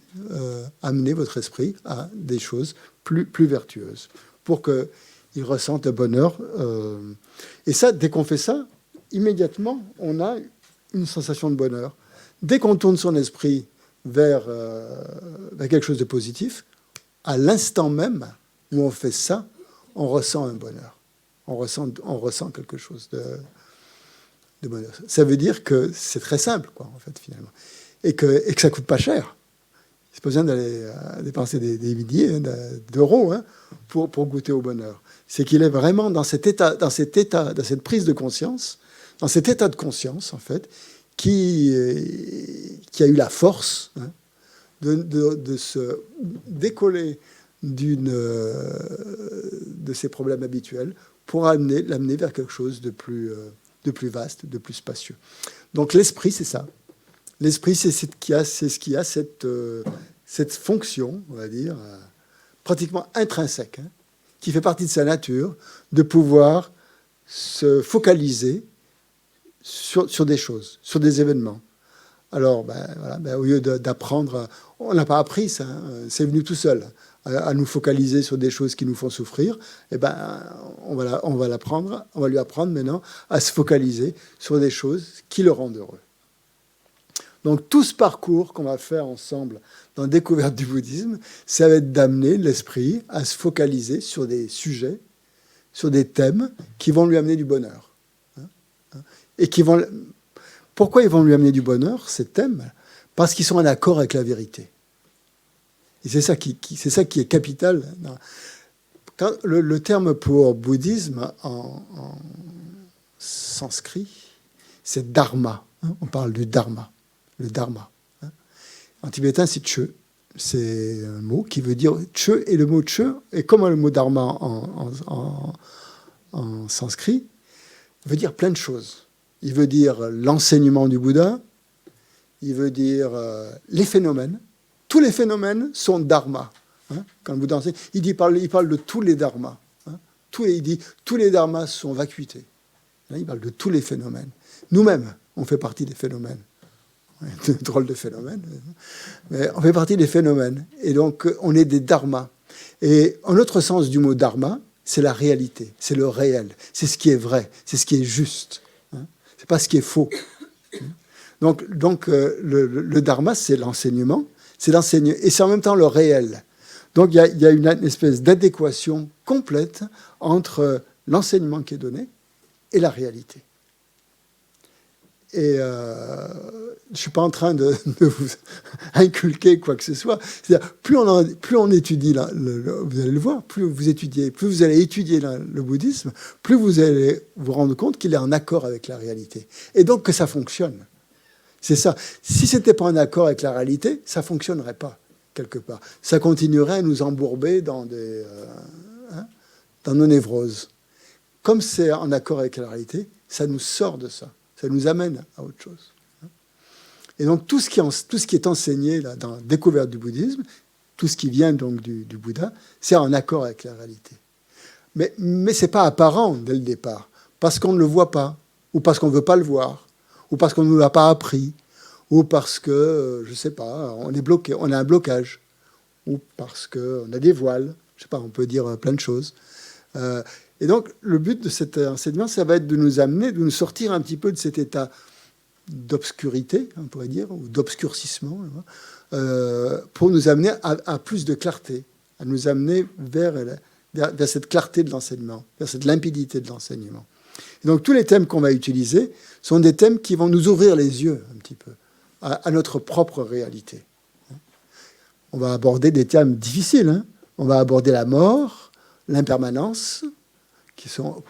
Speaker 1: amenez votre esprit à des choses plus vertueuses pour qu'il ressente le bonheur. Et ça, dès qu'on fait ça, immédiatement, on a une sensation de bonheur. Dès qu'on tourne son esprit vers quelque chose de positif, à l'instant même où on fait ça, on ressent un bonheur. On ressent quelque chose de bonheur. Ça veut dire que c'est très simple, quoi, en fait, finalement. Et que ça ne coûte pas cher. C'est pas besoin d'aller dépenser des milliers d'euros hein, pour goûter au bonheur. C'est qu'il est vraiment dans cette prise de conscience, dans cet état de conscience, en fait, qui a eu la force hein, de se décoller de ses problèmes habituels pour l'amener vers quelque chose de plus vaste, de plus spacieux. Donc l'esprit, c'est ça. L'esprit, c'est ce qui a cette fonction, on va dire, pratiquement intrinsèque, hein, qui fait partie de sa nature, de pouvoir se focaliser sur des choses, sur des événements. Alors, au lieu d'apprendre, on n'a pas appris ça, hein, c'est venu tout seul, à nous focaliser sur des choses qui nous font souffrir, eh ben, on va lui apprendre maintenant à se focaliser sur des choses qui le rendent heureux. Donc tout ce parcours qu'on va faire ensemble dans la découverte du bouddhisme, ça va être d'amener l'esprit à se focaliser sur des sujets, sur des thèmes qui vont lui amener du bonheur. Et pourquoi ils vont lui amener du bonheur, ces thèmes? Parce qu'ils sont en accord avec la vérité. Et c'est ça qui est capital. Quand le terme pour bouddhisme en sanskrit, c'est dharma. Hein, on parle du dharma. Le dharma. Hein. En tibétain, c'est che. C'est un mot qui veut dire che, et le mot che, et comme le mot dharma en sanskrit, veut dire plein de choses. Il veut dire l'enseignement du Bouddha, il veut dire les phénomènes. Tous les phénomènes sont dharma. Hein. Quand le Bouddha enseigne, il parle de tous les dharmas. Hein. Il dit tous les dharmas sont vacuités. Là, il parle de tous les phénomènes. Nous-mêmes, on fait partie des phénomènes. Drôle de phénomène. Mais on fait partie des phénomènes. Et donc, on est des dharmas. Et un autre sens du mot dharma, c'est la réalité, c'est le réel, c'est ce qui est vrai, c'est ce qui est juste. C'est pas ce qui est faux. Donc le dharma, c'est l'enseignement, c'est l'enseignement, et c'est en même temps le réel. Donc il y a une espèce d'adéquation complète entre l'enseignement qui est donné et la réalité. Et je ne suis pas en train de vous inculquer quoi que ce soit. C'est-à-dire, plus on étudie, vous allez le voir, plus vous allez étudier le bouddhisme, plus vous allez vous rendre compte qu'il est en accord avec la réalité. Et donc que ça fonctionne. C'est ça. Si ce n'était pas en accord avec la réalité, ça ne fonctionnerait pas, quelque part. Ça continuerait à nous embourber dans nos névroses. Comme c'est en accord avec la réalité, ça nous sort de ça. Ça nous amène à autre chose. Et donc, tout ce qui est enseigné là, dans la découverte du bouddhisme, tout ce qui vient donc du Bouddha, c'est en accord avec la réalité. Mais ce n'est pas apparent dès le départ, parce qu'on ne le voit pas, ou parce qu'on ne veut pas le voir, ou parce qu'on ne nous l'a pas appris, ou parce que, je ne sais pas, on est bloqué, on a un blocage, ou parce qu'on a des voiles, je ne sais pas, on peut dire plein de choses. Et donc, le but de cet enseignement, ça va être de nous amener, de nous sortir un petit peu de cet état d'obscurité, on pourrait dire, ou d'obscurcissement, pour nous amener à plus de clarté, à nous amener vers cette clarté de l'enseignement, vers cette limpidité de l'enseignement. Et donc, tous les thèmes qu'on va utiliser sont des thèmes qui vont nous ouvrir les yeux un petit peu à notre propre réalité. On va aborder des thèmes difficiles. Hein. On va aborder la mort, l'impermanence, qui sont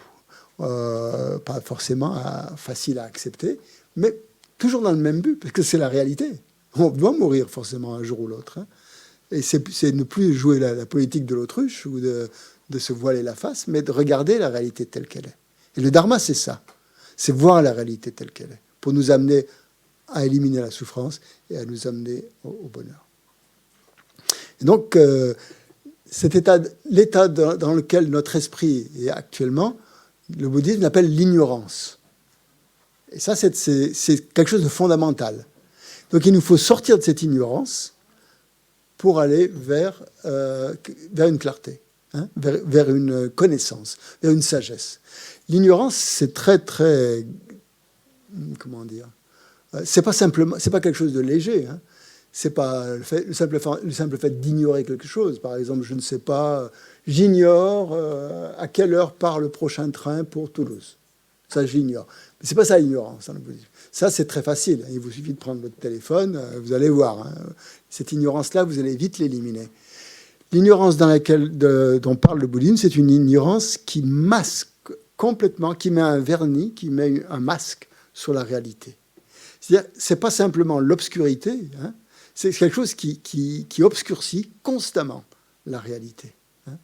Speaker 1: pas forcément faciles à accepter, mais toujours dans le même but, parce que c'est la réalité. On doit mourir forcément un jour ou l'autre. Hein. Et c'est ne plus jouer la politique de l'autruche ou de se voiler la face, mais de regarder la réalité telle qu'elle est. Et le dharma, c'est ça. C'est voir la réalité telle qu'elle est, pour nous amener à éliminer la souffrance et à nous amener au bonheur. Et donc, l'état dans lequel notre esprit est actuellement, le bouddhisme l'appelle l'ignorance. Et ça, c'est quelque chose de fondamental. Donc il nous faut sortir de cette ignorance pour aller vers une clarté, hein, vers une connaissance, vers une sagesse. L'ignorance, c'est très, très... Comment dire ? C'est pas quelque chose de léger, hein. C'est pas le simple fait d'ignorer quelque chose. Par exemple, je ne sais pas, j'ignore à quelle heure part le prochain train pour Toulouse. Ça, j'ignore. Mais c'est pas ça l'ignorance dans le bouddhisme. Ça, c'est très facile. Il vous suffit de prendre votre téléphone, vous allez voir. Hein. Cette ignorance-là, vous allez vite l'éliminer. L'ignorance dont parle le bouddhisme, c'est une ignorance qui masque complètement, qui met un vernis, qui met un masque sur la réalité. C'est-à-dire, c'est pas simplement l'obscurité, hein, c'est quelque chose qui obscurcit constamment la réalité. Hein.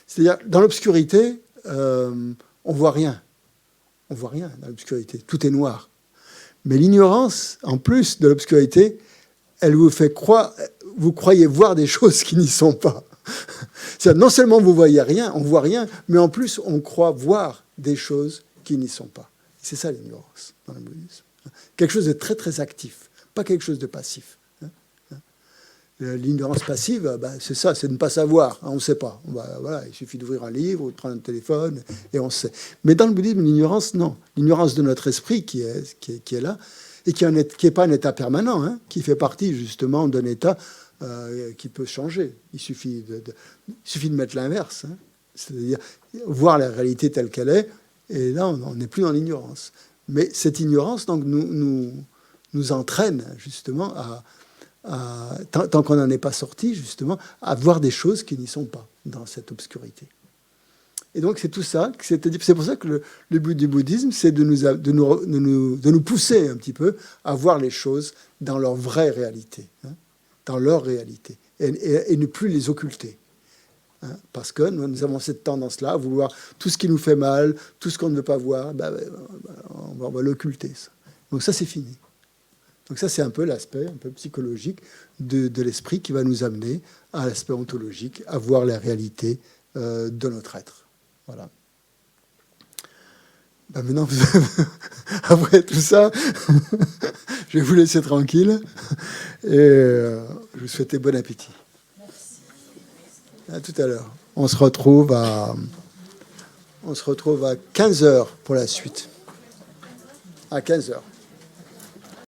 Speaker 1: C'est-à-dire, dans l'obscurité, on voit rien. On voit rien dans l'obscurité. Tout est noir. Mais l'ignorance, en plus de l'obscurité, elle vous fait croire, vous croyez voir des choses qui n'y sont pas. C'est-à-dire, non seulement vous voyez rien, on voit rien, mais en plus on croit voir des choses qui n'y sont pas. C'est ça l'ignorance dans le bouddhisme. Quelque chose de très très actif, pas quelque chose de passif. L'ignorance passive, c'est ça, c'est de ne pas savoir. On ne sait pas. Voilà, il suffit d'ouvrir un livre ou de prendre un téléphone et on sait. Mais dans le bouddhisme, l'ignorance, non. L'ignorance de notre esprit qui est là et qui n'est pas un état permanent, hein, qui fait partie justement d'un état qui peut changer. Il suffit de mettre l'inverse. Hein. C'est-à-dire voir la réalité telle qu'elle est, et là, on n'est plus dans l'ignorance. Mais cette ignorance donc, nous entraîne justement tant qu'on n'en est pas sorti, justement, à voir des choses qui n'y sont pas dans cette obscurité. Et donc c'est tout ça, c'est pour ça que le but du bouddhisme, c'est de nous pousser un petit peu à voir les choses dans leur vraie réalité, hein, dans leur réalité, et ne plus les occulter. Hein, parce que nous avons cette tendance-là à vouloir tout ce qui nous fait mal, tout ce qu'on ne veut pas voir, on va l'occulter. Ça. Donc ça, c'est fini. Donc ça, c'est un peu l'aspect un peu psychologique de l'esprit qui va nous amener à l'aspect ontologique, à voir la réalité de notre être. Voilà. Maintenant, après tout ça, je vais vous laisser tranquille et je vous souhaite bon appétit. À tout à l'heure. On se retrouve à 15h pour la suite. à 15 heures.